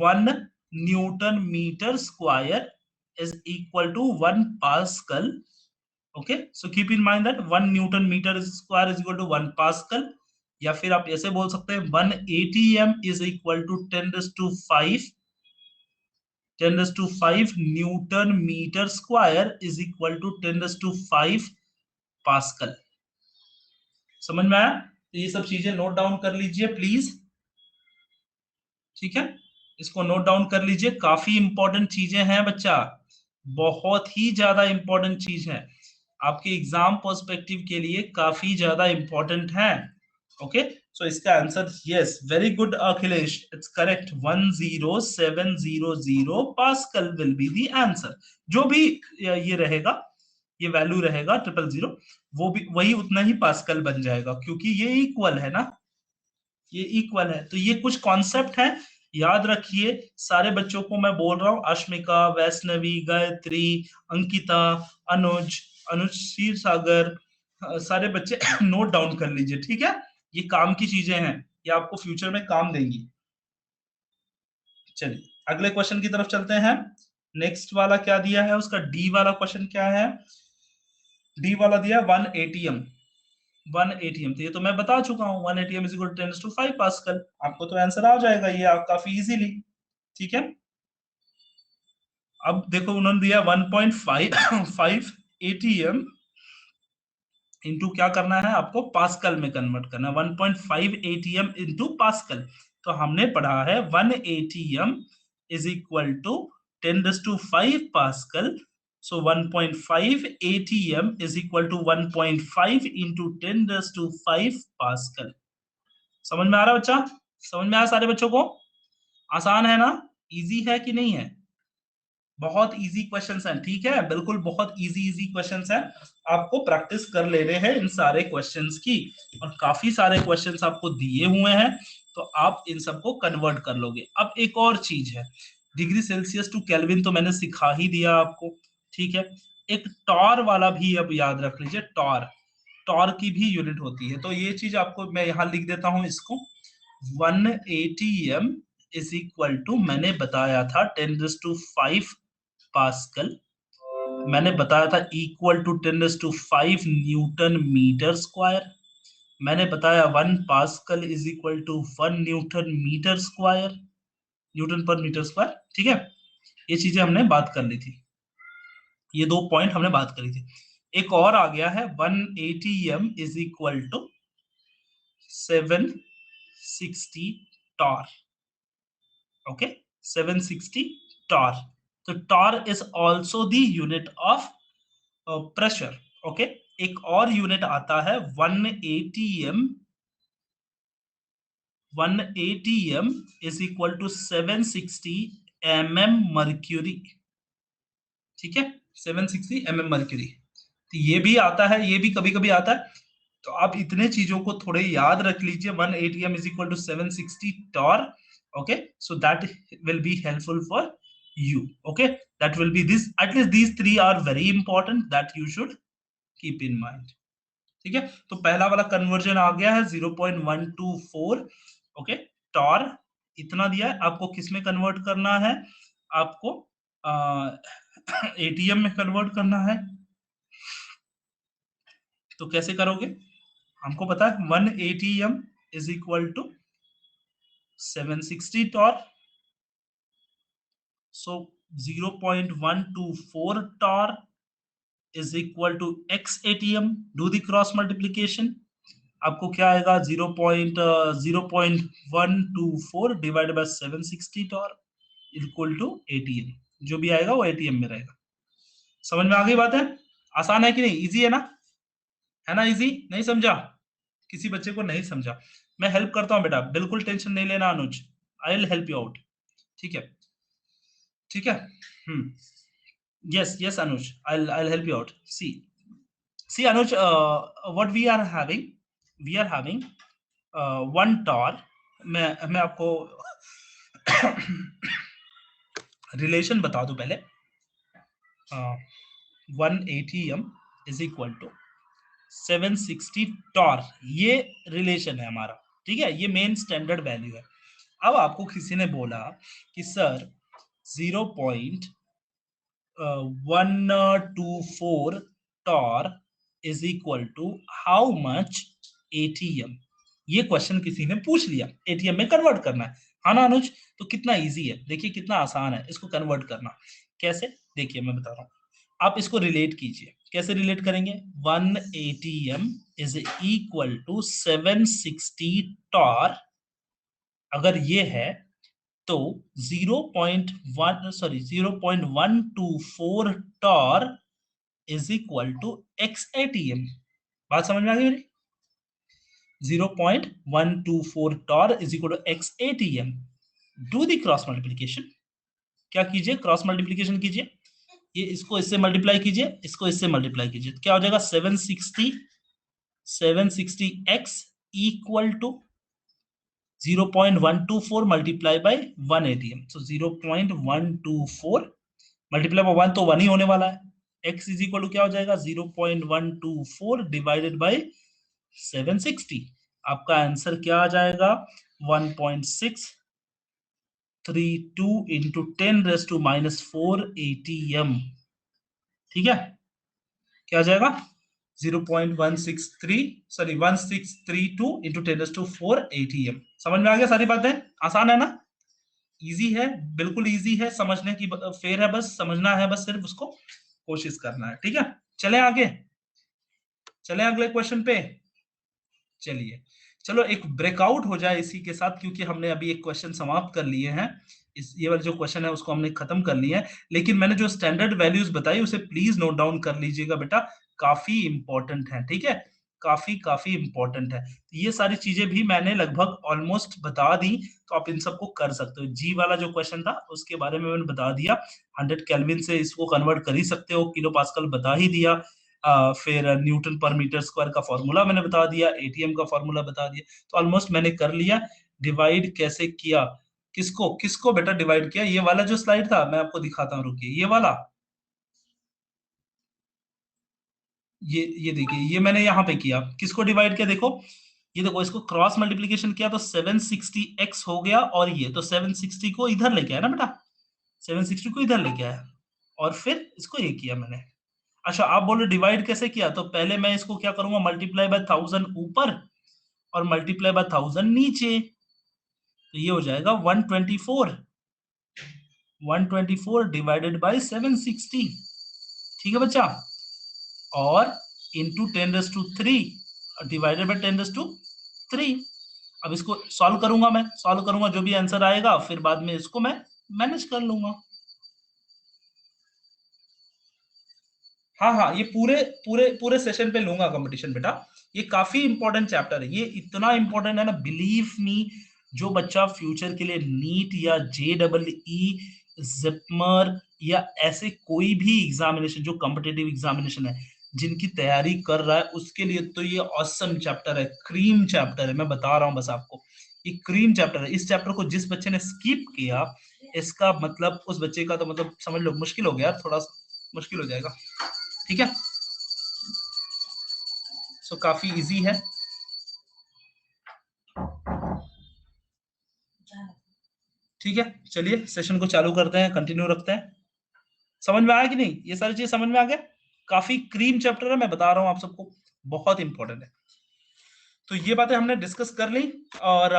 [SPEAKER 1] 1 newton metre square is equal to 1 Pascal. Okay, so keep in mind that 1 Newton meter square is equal to 1 Pascal, या फिर आप ऐसे बोल सकते हैं 1 atm is equal to 10⁵ newton metre square is equal to 10⁵ pascal. समझ में आया, तो ये सब चीजें नोट डाउन कर लीजिए प्लीज, ठीक है, इसको नोट डाउन कर लीजिए, काफी इंपॉर्टेंट चीजें हैं बच्चा, बहुत ही ज्यादा इंपॉर्टेंट चीज है, आपके एग्जाम पर्सपेक्टिव के लिए काफी ज्यादा इंपॉर्टेंट है। ओके, सो इसका answer yes, very good Akhilesh, it's correct, 10700 pascal will be the answer. जो भी ये रहेगा, ये वैल्यू रहेगा 000, वो भी वही उतना ही पास्कल बन जाएगा, क्योंकि ये इक्वल है ना, ये इक्वल है। तो ये कुछ कॉन्सेप्ट है, याद रखिए, सारे बच्चों को मैं बोल रहा हूँ, अश्मिका, वैष्णवी, गायत्री, अंकिता, अनुज, अनुज क्षीर सागर, सारे बच्चे नोट डाउन कर लीजिए, ठीक है, ये काम की चीजें हैं, ये आपको फ्यूचर में काम देंगी। चलिए अगले क्वेश्चन की तरफ चलते हैं, नेक्स्ट वाला क्या दिया है, उसका डी वाला क्वेश्चन क्या है, डी वाला दिया 1 atm, 1 atm, तो ये तो मैं बता चुका हूँ, 1 atm is equal to 10⁵ pascal, आपको तो आंसर आ जाएगा ये आप काफी इजीली, ठीक है। अब देखो उन्होंने दिया 1.5 atm इंटू क्या करना है आपको, पास्कल में कन्वर्ट करना है, 1.5 ATM इंटू पास्कल। तो हमने पढ़ा है 1 ATM is equal to 10⁵ pascal. So 1.5 ATM is equal to 1.5 into 10⁵ pascal. समझ में आ रहा बच्चा? समझ में आया सारे बच्चों को? आसान है ना? इजी है कि नहीं है? बहुत इजी क्वेश्चंस हैं, ठीक है, बिल्कुल बहुत इजी इजी क्वेश्चंस हैं। आपको प्रैक्टिस कर लेने हैं इन सारे क्वेश्चंस की, और काफी सारे क्वेश्चंस आपको दिए हुए हैं, तो आप इन सबको कन्वर्ट कर लोगे। अब एक और चीज है, डिग्री सेल्सियस टू केल्विन तो मैंने सिखा ही दिया आपको, ठीक है। एक टॉर वाला भी अब याद रख लीजिए, टॉर, टॉर की भी यूनिट होती है। तो ये चीज आपको मैं यहाँ लिख देता हूँ इसको, 1 ATM इज इक्वल टू, मैंने बताया था 10⁵ पास्कल, मैंने बताया था equal to 10⁵ newton metre square, मैंने बताया 1 pascal is equal to 1 newton metre square, newton पर मीटर स्क्वायर, ठीक है। ये चीजें हमने बात कर ली थी, ये 2 पॉइंट हमने बात करी थी। एक और आ गया है, 1 ATM is equal to 760 torr, okay, 760 torr. तो torr is also the unit of pressure, okay. एक और यूनिट आता है 1 ATM, 1 ATM is equal to 760 mm mercury, ठीक है, 760 mm मर्क्यूरी। तो ये भी आता है, ये भी कभी कभी आता है। तो आप इतने चीजों को थोड़े याद रख लीजिए, 1 ATM is equal to 760 torr, okay, so that will be helpful for you, okay, that will be this, at least these three are very important that you should keep in mind, ठीक है। तो पहला वाला conversion आ गया है 0.124, okay, Tor इतना दिया है आपको, किस में कन्वर्ट करना है आपको, एटीएम में कन्वर्ट करना है। तो कैसे करोगे, हमको पता है 1 ATM is equal to 760 torr, so 0.124 torr is equal to x ATM, do the cross multiplication, आपको क्या आएगा, 0.124 divided by 760 torr equal to ATM, जो भी आएगा वो ATM में रहेगा। समझ में आ गई बात है? आसान है कि नहीं? इजी है ना? है ना इजी? नहीं समझा? किसी बच्चे को नहीं समझा, मैं हेल्प करता हूँ बेटा, बिल्कुल टेंशन नहीं लेना Anuj, I will help you out, ठीक है, ठीक है। yes yes Anuj, I'll help you out. See Anuj, what we are having, we are having one tower, मैं आपको रिलेशन बता दूं पहले, 1 ATM is equal to 760 torr, ये रिलेशन है हमारा, ठीक है, ये मेन स्टैंडर्ड वैल्यू है। अब आपको किसी ने बोला कि sir 0.124 torr is equal to how much ATM, ये क्वेश्चन किसी ने पूछ लिया, ATM में कन्वर्ट करना है ना अनुज? तो कितना इजी है, देखिए कितना आसान है इसको कन्वर्ट करना। कैसे, देखिए मैं बता रहा हूं, आप इसको रिलेट कीजिए, कैसे रिलेट करेंगे, 1 ATM is equal to 760 torr, अगर ये है तो 0.124 torr is equal to X ATM, बात समझ में आ गई मेरी? 0.124 torr is equal to X ATM, do the cross multiplication, क्या कीजिए, क्रॉस मल्टीप्लीकेशन कीजिए, ये इसको इससे मल्टीप्लाई कीजिए, इसको इससे मल्टीप्लाई कीजिए, क्या हो जाएगा, 760 x equal to 0.124 multiply by 1 ATM, सो 0.124 मल्टीप्लाई बाय 1 तो 1 ही होने वाला है, x इज इक्वल टू क्या हो जाएगा, 0.124 डिवाइडेड बाय 760, आपका आंसर क्या आ जाएगा, 1.632 इंटू 10⁻⁻4 ATM, ठीक है, क्या आ जाएगा, 0.163 सॉरी 1632 इंटू 10⁻4 ATM। समझ में आ गया सारी बातें? आसान है ना? इजी है, बिल्कुल इजी है, समझने की फेर है, बस समझना है, बस सिर्फ उसको कोशिश करना है, ठीक है। चले आगे, चले अगले क्वेश्चन पे। चलिए, चलो एक ब्रेकआउट हो जाए इसी के साथ, क्योंकि हमने अभी एक क्वेश्चन समाप्त कर लिए हैं। इस ये वाला जो क्वेश्चन है उसको हमने खत्म कर लिया है, लेकिन मैंने जो स्टैंडर्ड वैल्यूज बताई उसे प्लीज नोट डाउन कर लीजिएगा बेटा, काफी इंपॉर्टेंट है, ठीक है, काफी काफी इंपॉर्टेंट है। ये सारी चीजें भी मैंने लगभग ऑलमोस्ट बता दी, तो आप इन सबको कर सकते हो। जी वाला जो क्वेश्चन था उसके बारे में मैंने बता दिया, 100 केल्विन से इसको कन्वर्ट कर ही सकते हो, किलो पास्कल बता ही दिया। फिर न्यूटन पर मीटर स्क्वायर का फॉर्मूला मैंने बता दिया, एटीएम का फॉर्मूला बता दिया, तो ऑलमोस्ट मैंने कर लिया। डिवाइड कैसे किया, किसको किसको बेटा डिवाइड किया, ये वाला जो स्लाइड था मैं आपको दिखाता हूँ, रुकिए, ये वाला, ये देखिए, ये मैंने यहाँ पे किया, किसको डिवाइड किया, देखो ये देखो, इसको क्रॉस मल्टीप्लीकेशन किया तो 760x हो गया, और ये तो 760 को इधर लेके आया ना बेटा, 760 को इधर लेके आया, और फिर इसको ये किया मैंने। अच्छा, आप बोलो डिवाइड कैसे किया, तो पहले मैं इसको क्या करूंगा, मल्टीप्लाई बाय 1000 ऊपर और मल्टीप्लाई बाय 1000 नीचे, तो ये हो जाएगा 124, 124 डिवाइडेड बाय 760, ठीक है बच्चा, और इंटू 10⁻³ डिवाइडेड बाय 10⁻3। अब इसको सॉल्व करूंगा, मैं सॉल्व करूंगा, जो भी आंसर आएगा फिर बाद में इसको मैं मैनेज कर लूंगा। हाँ हाँ, ये पूरे पूरे पूरे सेशन पे लूंगा कंपटीशन बेटा, ये काफी इंपॉर्टेंट चैप्टर है, ये इतना इंपॉर्टेंट है ना, बिलीव मी, जो बच्चा फ्यूचर के लिए नीट या JEE, जिपमर या ऐसे कोई भी एग्जामिनेशन, जो कॉम्पिटिटिव एग्जामिनेशन है, जिनकी तैयारी कर रहा है, उसके लिए तो ये ऑसम चैप्टर है, क्रीम चैप्टर है, मैं बता रहा हूँ बस आपको, ये क्रीम चैप्टर है। इस चैप्टर को जिस बच्चे ने स्किप किया, इसका मतलब उस बच्चे का तो मतलब समझ लो मुश्किल हो गया, थोड़ा सा मुश्किल हो जाएगा, ठीक है। सो काफी इजी है, ठीक है। चलिए सेशन को चालू करते हैं, कंटिन्यू रखते हैं। समझ में आया कि नहीं, ये सारी चीज समझ में आ गया, काफी क्रीम चैप्टर है, मैं बता रहा हूं आप सबको, बहुत इंपॉर्टेंट है। तो ये बातें हमने डिस्कस कर ली, और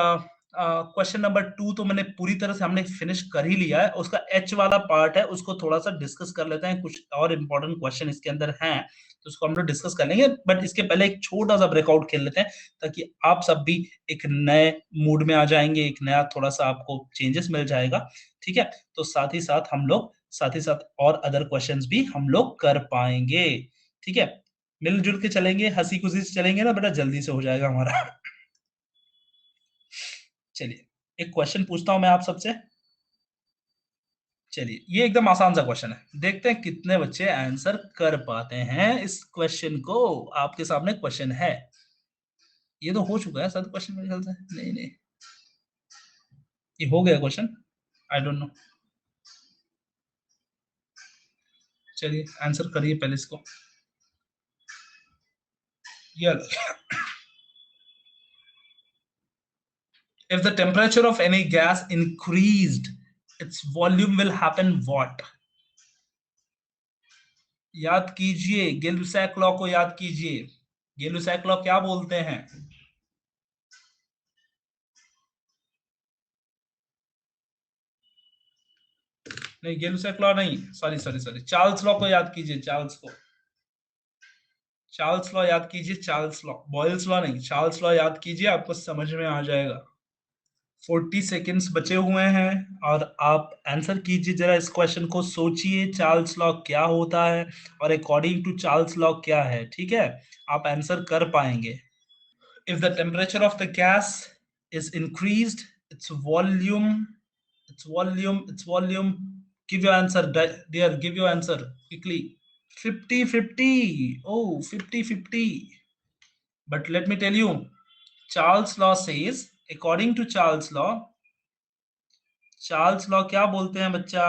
[SPEAKER 1] क्वेश्चन नंबर 2 तो मैंने पूरी तरह से हमने फिनिश कर ही लिया है, उसका एच वाला पार्ट है, उसको थोड़ा सा डिस्कस कर लेते हैं, कुछ और इंपॉर्टेंट क्वेश्चन इसके अंदर हैं, तो उसको हम लोग डिस्कस कर लेंगे, बट इसके पहले एक छोटा सा ब्रेकआउट खेल लेते हैं, ताकि आप सब भी एक नए मूड में आ जाएंगे, एक नया थोड़ा सा आपको चेंजेस मिल जाएगा, ठीक है। तो साथ ही साथ और अदर क्वेश्चंस भी हम लोग कर पाएंगे, ठीक है। मिलजुल के चलेंगे, हंसी खुशी से चलेंगे ना बेटा, जल्दी से हो जाएगा हमारा। चलिए, एक क्वेश्चन पूछता हूं मैं आप सबसे। चलिए, ये एकदम आसान सा क्वेश्चन है, देखते हैं कितने बच्चे आंसर कर पाते हैं इस क्वेश्चन को। आपके सामने क्वेश्चन है, ये तो हो चुका है सर क्वेश्चन, मेरे ख्याल से, नहीं नहीं, ये हो गया क्वेश्चन, आई डोंट नो। चलिए आंसर करिए पहले इसको, ये if the temperature of any gas increased, its volume will happen what? याद कीजिए, गिल-ब्लैक लॉ को याद कीजिए, गिल-ब्लैक लॉ क्या बोलते हैं? नहीं, गिल-ब्लैक लॉ नहीं, sorry sorry sorry, Charles law को याद कीजिए, चार्ल्स को, चार्ल्स लॉ याद कीजिए, चार्ल्स लॉ, बॉयल्स लॉ नहीं, चार्ल्स लॉ याद कीजिए, आपको समझ में आ जाएगा। 40 सेकेंड्स बचे हुए हैं, और आप आंसर कीजिए जरा, इस क्वेश्चन को सोचिए, चार्ल्स लॉ क्या होता है और अकॉर्डिंग टू चार्ल्स लॉ क्या है, ठीक है, आप आंसर कर पाएंगे। If the temperature of the gas is increased, its volume, give your answer, dear, give your answer quickly. 50-50. Oh, 50-50. But let me tell you, Charles law says, according to Charles law क्या बोलते हैं बच्चा,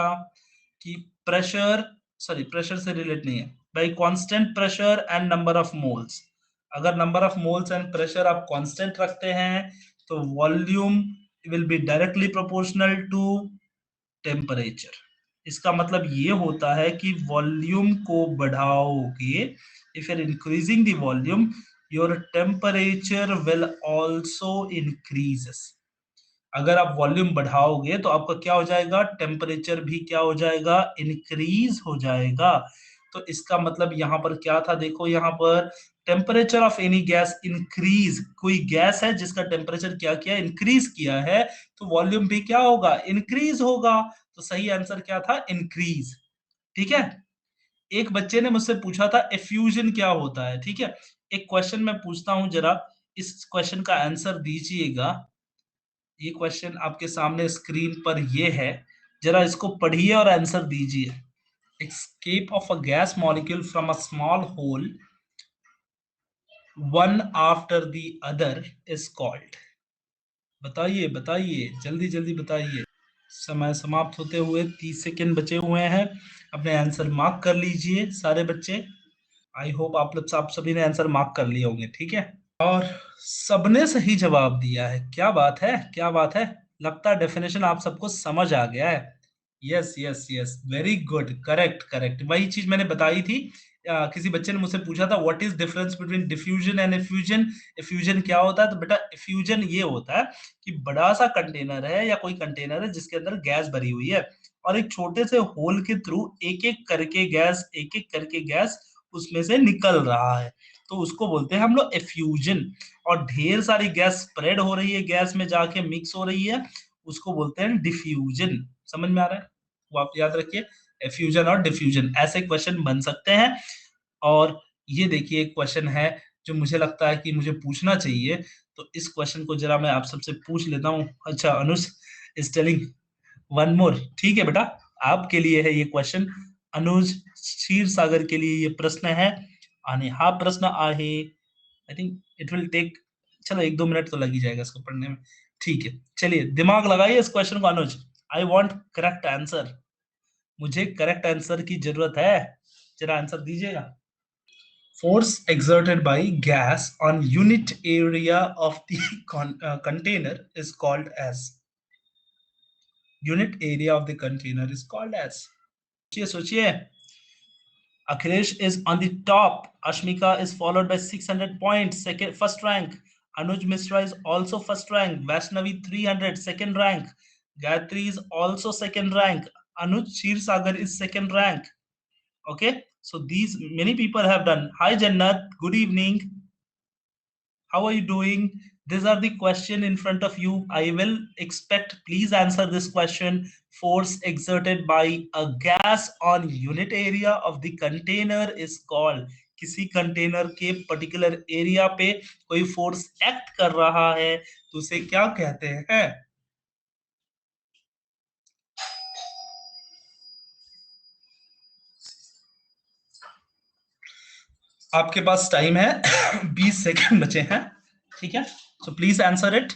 [SPEAKER 1] कि pressure, sorry pressure से relate नहीं है भाई, constant pressure and number of moles, अगर number of moles and pressure आप कांस्टेंट रखते हैं, तो volume will be directly proportional to temperature. इसका मतलब ये होता है कि वॉल्यूम को बढ़ाओगे, if you are increasing the volume, your temperature will also increases. अगर आप वॉल्यूम बढ़ाओगे तो आपका क्या हो जाएगा, टेम्परेचर भी क्या हो जाएगा, इंक्रीज हो जाएगा। तो इसका मतलब यहाँ पर क्या था, देखो यहाँ पर temperature of any gas increase, कोई गैस है जिसका टेम्परेचर क्या किया, इंक्रीज किया है, तो वॉल्यूम भी क्या होगा, इंक्रीज होगा। तो सही आंसर क्या था, इंक्रीज। ठीक है। एक बच्चे ने मुझसे पूछा था एफ्यूजन क्या होता है। ठीक है, एक क्वेश्चन मैं पूछता हूं, जरा इस क्वेश्चन का आंसर दीजिएगा। ये क्वेश्चन आपके सामने स्क्रीन पर ये है, जरा इसको पढ़िए और आंसर दीजिए। escape of a gas molecule from a small hole one after the other is called। बताइए बताइए, जल्दी जल्दी बताइए। समय समाप्त होते हुए 30 सेकेंड बचे हुए हैं। अपने आंसर मार्क कर लीजिए सारे बच्चे। आई होप आप लोग, आप सभी ने आंसर मार्क कर लिए होंगे। ठीक है, और सबने सही जवाब दिया है। क्या बात है, क्या बात है। लगता है डेफिनेशन आप सबको समझ आ गया है। Yes yes yes, very good, correct correct, वही चीज मैंने बताई थी। किसी बच्चे ने मुझसे पूछा था what is difference between diffusion and effusion. Effusion क्या होता है, तो बेटा एफ्यूजन ये होता है कि बड़ा सा कंटेनर है या कोई कंटेनर है जिसके अंदर गैस भरी हुई है, और एक छोटे से होल के थ्रू एक एक करके गैस उसमें से निकल रहा है, तो उसको बोलते हैं हम लोग एफ्यूजन। और ढेर सारी गैस स्प्रेड हो रही है, गैस में जाके मिक्स हो रही है, उसको बोलते हैं डिफ्यूजन। समझ में आ रहा है, वो आप याद रखिए, एफ्यूजन और डिफ्यूजन, ऐसे क्वेश्चन बन सकते हैं। और ये देखिए एक क्वेश्चन है जो मुझे लगता है कि मुझे पूछना चाहिए, तो इस क्वेश्चन को जरा मैं आप सबसे पूछ लेता हूँ। अच्छा, अनुज इज टेलिंग वन मोर। ठीक है बेटा, आपके लिए है ये क्वेश्चन। अनुज क्षीर सागर के लिए ये प्रश्न है। आणि हा प्रश्न आहे, I think it will take, चलो 1-2 मिनट तो लग ही जाएगा इसको पढ़ने में। ठीक है, चलिए दिमाग लगाइए इस क्वेश्चन को अनुज। आई वांट करेक्ट आंसर, मुझे करेक्ट आंसर की जरूरत है, जरा आंसर दीजिएगा। Force exerted by gas on unit area of the container is called as, unit area of the container is called as, सोचिए सोचिए। Akhilesh is on the top, Ashmika is followed by 600 points, second first rank, Anuj Mishra is also first rank, Vaishnavi 300 second rank, Gayatri is also second rank, Anuj Shirsagar is second rank. Okay, so these many people have done. Hi Jannat, good evening. How are you doing? These are the question in front of you. I will expect, please answer this question. Force exerted by a gas on unit area of the container is called, किसी container के particular area पे कोई force act कर रहा है तो उसे क्या कहते हैं। आपके पास टाइम है 20 सेकंड बचे हैं। ठीक है, so please answer it.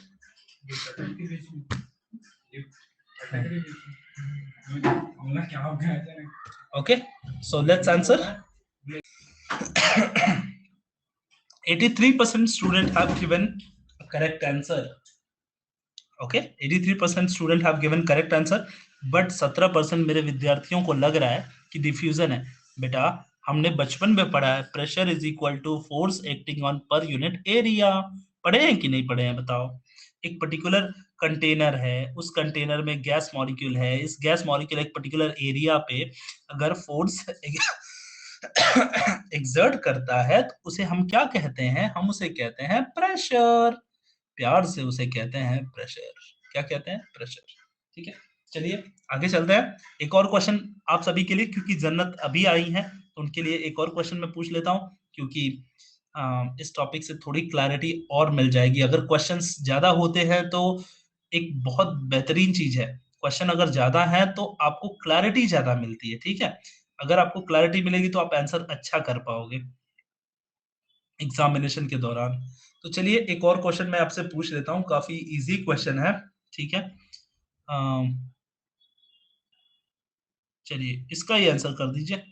[SPEAKER 1] Okay, so let's answer. 83% student have given a correct answer. Okay, 83% student have given correct answer, but 17% मेरे विद्यार्थियों को लग रहा है कि डिफ्यूजन है। बेटा हमने बचपन में पढ़ा है, pressure is equal to force acting on per unit area. पढ़े हैं कि नहीं पढ़े हैं बताओ। एक पर्टिकुलर कंटेनर है, उस कंटेनर में गैस मॉलिक्यूल है, इस गैस मॉलिक्यूल एक पर्टिकुलर एरिया पे अगर फोर्स एक्सर्ट करता है तो उसे हम क्या कहते हैं, हम उसे कहते हैं प्रेशर। प्यार से उसे कहते हैं प्रेशर। क्या कहते हैं, प्रेशर। ठीक है, चलिए आगे चलते हैं। एक और क्वेश्चन आप सभी के लिए, क्योंकि जन्नत अभी आई है तो उनके लिए एक और क्वेश्चन मैं पूछ लेता हूँ, क्योंकि इस टॉपिक से थोड़ी क्लैरिटी और मिल जाएगी। अगर क्वेश्चंस ज्यादा होते हैं तो एक बहुत बेहतरीन चीज है, क्वेश्चन अगर ज्यादा है तो आपको क्लैरिटी ज्यादा मिलती है। ठीक है, अगर आपको क्लैरिटी मिलेगी तो आप आंसर अच्छा कर पाओगे एग्जामिनेशन के दौरान। तो चलिए एक और क्वेश्चन मैं आपसे पूछ लेता हूँ, काफी इजी क्वेश्चन है। ठीक है, अम, चलिए इसका ही आंसर कर दीजिए।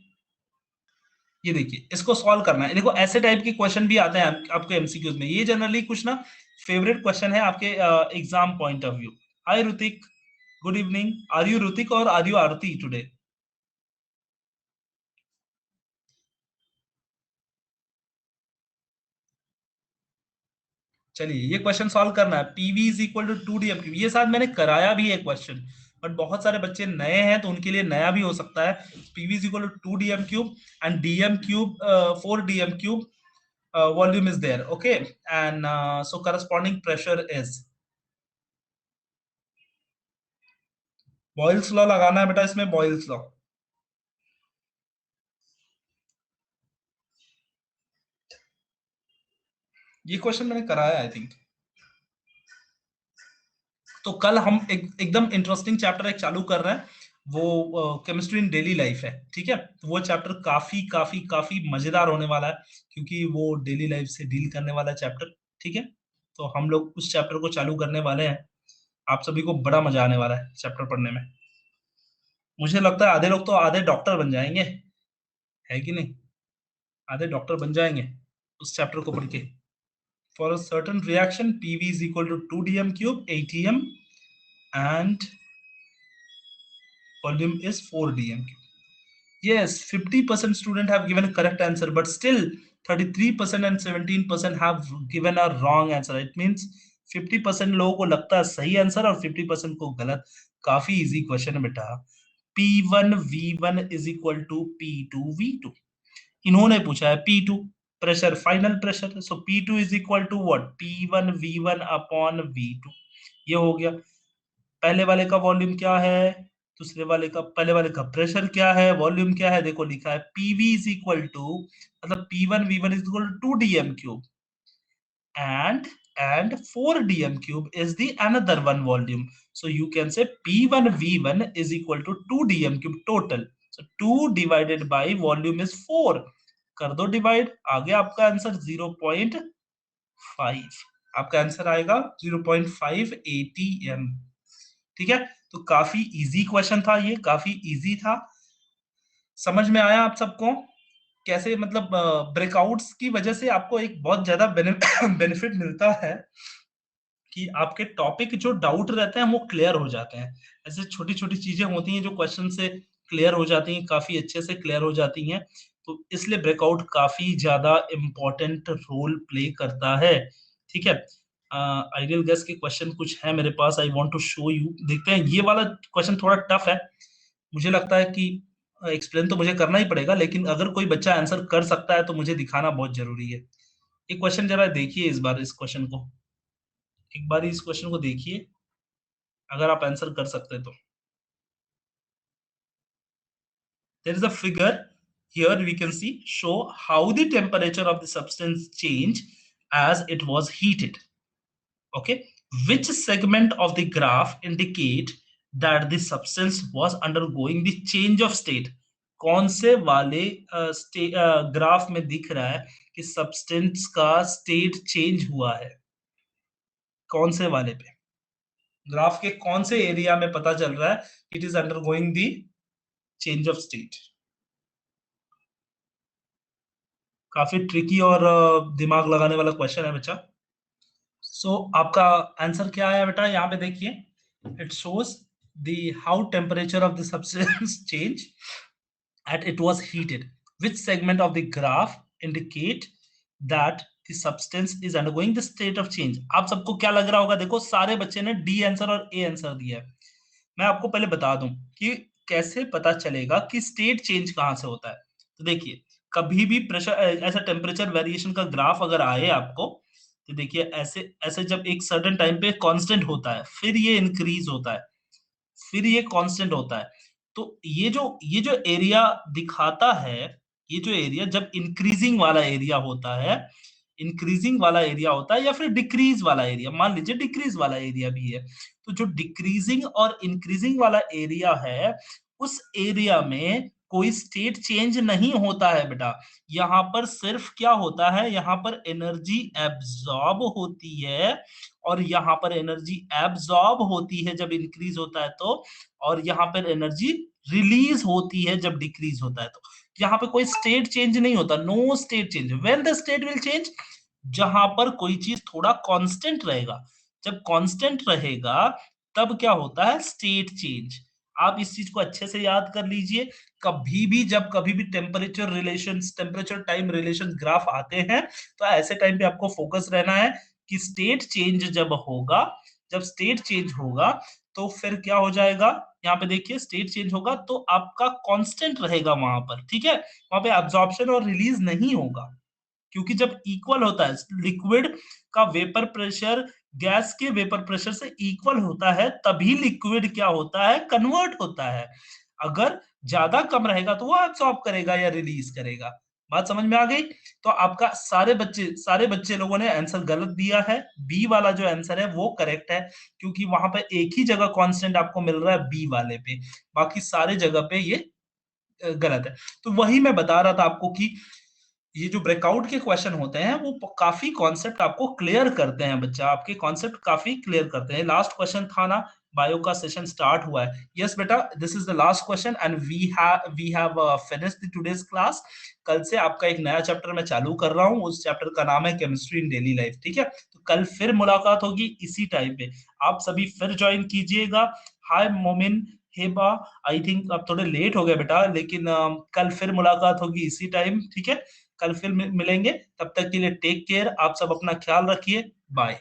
[SPEAKER 1] ये देखिए इसको सॉल्व करना है। देखो ऐसे टाइप के क्वेश्चन भी आते हैं आपके एमसीक्यूज में, ये जनरली कुछ ना फेवरेट क्वेश्चन है आपके exam point of view. Hi Hrithik, good evening. Are you Hrithik और आर यू आरती टुडे? चलिए ये क्वेश्चन सॉल्व करना है। PV is equal to 2 dm cube, ये शायद मैंने कराया भी है क्वेश्चन, बट बहुत सारे बच्चे नए हैं तो उनके लिए नया भी हो सकता है। PV is equal to 2 dm cube and dm cube 4 dm cube volume is there, okay, and so corresponding pressure is, Boyle's law लगाना है बेटा इसमें, बॉयल्स लॉ। ये क्वेश्चन मैंने कराया आई थिंक। तो कल हम एकदम इंटरेस्टिंग चैप्टर एक चालू कर रहे हैं, वो केमिस्ट्री इन डेली लाइफ है, ठीक है। तो वो चैप्टर काफी काफी काफी मजेदार होने वाला है, क्योंकि वो डेली लाइफ से डील करने वाला चैप्टर, ठीक है। तो हम लोग उस चैप्टर को चालू करने वाले हैं। आप सभी को बड़ा मजा आने वाला है चैप्टर पढ़ने में। मुझे लगता है आधे लोग तो आधे डॉक्टर बन जाएंगे, है कि नहीं? आधे डॉक्टर बन जाएंगे उस चैप्टर को पढ़ के। For a certain reaction PV is equal to 2 dm³ ATM and volume is 4 dm³. Yes, 50% student have given a correct answer, but still 33% and 17% have given a wrong answer. It means 50% लोगों को लगता है सही answer और 50% को गलत। काफी easy question है बेटा। P1V1 is equal to P2V2. इन्होंने पूछा है P2 pressure, final pressure, so P2 is equal to what? P1V1 upon V2। ये हो गया। पहले वाले का वॉल्यूम क्या है, दूसरे वाले का, पहले वाले का प्रेशर क्या है, वॉल्यूम क्या है, देखो लिखा है पीवी इज इक्वल टू, मतलब P1V1 is equal to 2 dm³ and 4 dm³ is the another one volume, so you can say P1V1 is equal to 2 dm³ total, so 2 divided by volume is 4, कर दो divide, आ गया आपका answer 0.5। आपका answer आएगा 0.5 ATM, ठीक है। तो काफी इजी क्वेश्चन था ये, काफी इजी था। समझ में आया आप सबको कैसे, मतलब ब्रेकआउट्स की वजह से आपको एक बहुत ज्यादा बेनिफिट मिलता है कि आपके टॉपिक जो डाउट रहते हैं वो क्लियर हो जाते हैं। ऐसे छोटी छोटी चीजें होती हैं जो क्वेश्चन से क्लियर हो जाती हैं, काफी अच्छे से क्लियर हो जाती हैं। तो इसलिए ब्रेकआउट काफी ज्यादा इंपॉर्टेंट रोल प्ले करता है, ठीक है। आइडियल गेस के क्वेश्चन कुछ है मेरे पास, I want to show you. देखते हैं, ये वाला क्वेश्चन थोड़ा टफ है, मुझे लगता है कि एक्सप्लेन तो मुझे करना ही पड़ेगा, लेकिन अगर कोई बच्चा आंसर कर सकता है तो मुझे दिखाना बहुत जरूरी है। ये क्वेश्चन जरा देखिए इस बार, इस क्वेश्चन को एक बार इस क्वेश्चन को देखिए, अगर आप आंसर कर सकते हैं तो। There is a figure here, we can see show how the temperature of the substance change as it was heated. Okay, which segment of the graph indicate that the substance was undergoing the change of state? कौन से वाले graph में दिख रहा है कि substance का state change हुआ है? कौन से वाले पे, ग्राफ के कौन से एरिया में पता चल रहा है it is undergoing the change of state? काफी ट्रिकी और दिमाग लगाने वाला क्वेश्चन है बच्चा। सो आपका आंसर क्या आया बेटा, यहाँ पे देखिए, it shows the how temperature of the substance change at it was heated, which segment of the graph indicate that the substance is undergoing the state of change? आप सबको क्या लग रहा होगा, देखो सारे बच्चे ने डी आंसर और ए आंसर दिया है। मैं आपको पहले बता दूं कि कैसे पता चलेगा कि स्टेट चेंज कहां से होता है। तो देखिए, कभी भी प्रेशर, ऐसा टेम्परेचर वेरिएशन का ग्राफ अगर आए आपको, तो देखिए ऐसे ऐसे जब एक सर्टेन टाइम पे कांस्टेंट होता है, फिर ये इंक्रीज होता है, फिर ये कांस्टेंट होता है। तो ये जो एरिया दिखाता है, ये जो एरिया जब इंक्रीजिंग वाला एरिया होता है, इंक्रीजिंग वाला एरिया होता है या फिर डिक्रीज वाला एरिया, मान लीजिए डिक्रीज वाला एरिया भी है, तो जो डिक्रीजिंग और इंक्रीजिंग वाला एरिया है, उस एरिया में कोई स्टेट चेंज नहीं होता है बेटा। यहाँ पर सिर्फ क्या होता है, यहाँ पर एनर्जी एब्जॉर्ब होती है, और यहाँ पर एनर्जी एब्जॉर्ब होती है जब इंक्रीज होता है तो, और यहाँ पर एनर्जी रिलीज होती है जब डिक्रीज होता है तो। यहाँ पे कोई स्टेट चेंज नहीं होता, no state change. When the state will change, जहां पर कोई चीज थोड़ा कांस्टेंट रहेगा, जब कांस्टेंट रहेगा तब क्या होता है, स्टेट चेंज। आप इस चीज को अच्छे से याद कर लीजिए, कभी भी जब कभी भी temperature relations, temperature time relations graph आते हैं, तो ऐसे टाइम पे आपको फोकस रहना है कि स्टेट चेंज जब होगा, जब स्टेट चेंज होगा तो फिर क्या हो जाएगा, यहाँ पे देखिए स्टेट चेंज होगा तो आपका कांस्टेंट रहेगा वहां पर, ठीक है, वहां पे एब्जॉर्प्शन और रिलीज नहीं होगा। क्योंकि जब इक्वल होता है लिक्विड का वेपर प्रेशर गैस के वेपर प्रेशर से इक्वल होता है, तभी लिक्विड क्या होता है, कन्वर्ट होता है। अगर ज्यादा कम रहेगा तो वो एब्सॉर्ब करेगा या रिलीज करेगा। बात समझ में आ गई? तो आपका सारे बच्चे लोगों ने आंसर गलत दिया है। बी वाला जो आंसर है वो करेक्ट है, क्योंकि वहां पे एक ही जगह कांस्टेंट आपको मिल रहा है बी वाले पे, बाकी सारे जगह पे ये गलत है। तो वही मैं बता रहा था आपको कि ये जो ब्रेकआउट के क्वेश्चन होते हैं वो काफी कॉन्सेप्ट आपको क्लियर करते हैं, बच्चा आपके कॉन्सेप्ट काफी क्लियर करते हैं। लास्ट क्वेश्चन था ना, बायो का सेशन स्टार्ट हुआ है। यस बेटा, this is the last question and we have finished today's class. कल से आपका एक नया चैप्टर मैं चालू कर रहा हूँ, उस चैप्टर का नाम है केमिस्ट्री इन डेली लाइफ। ठीक है, तो कल फिर मुलाकात होगी इसी टाइम पे, आप सभी फिर ज्वाइन कीजिएगा। हाय मोमिन, हेबा, आई थिंक अब थोड़े लेट हो गए बेटा, लेकिन कल फिर मुलाकात होगी इसी टाइम। ठीक है, कल फिर मिलेंगे, तब तक के लिए टेक केयर, आप सब अपना ख्याल रखिए, बाय।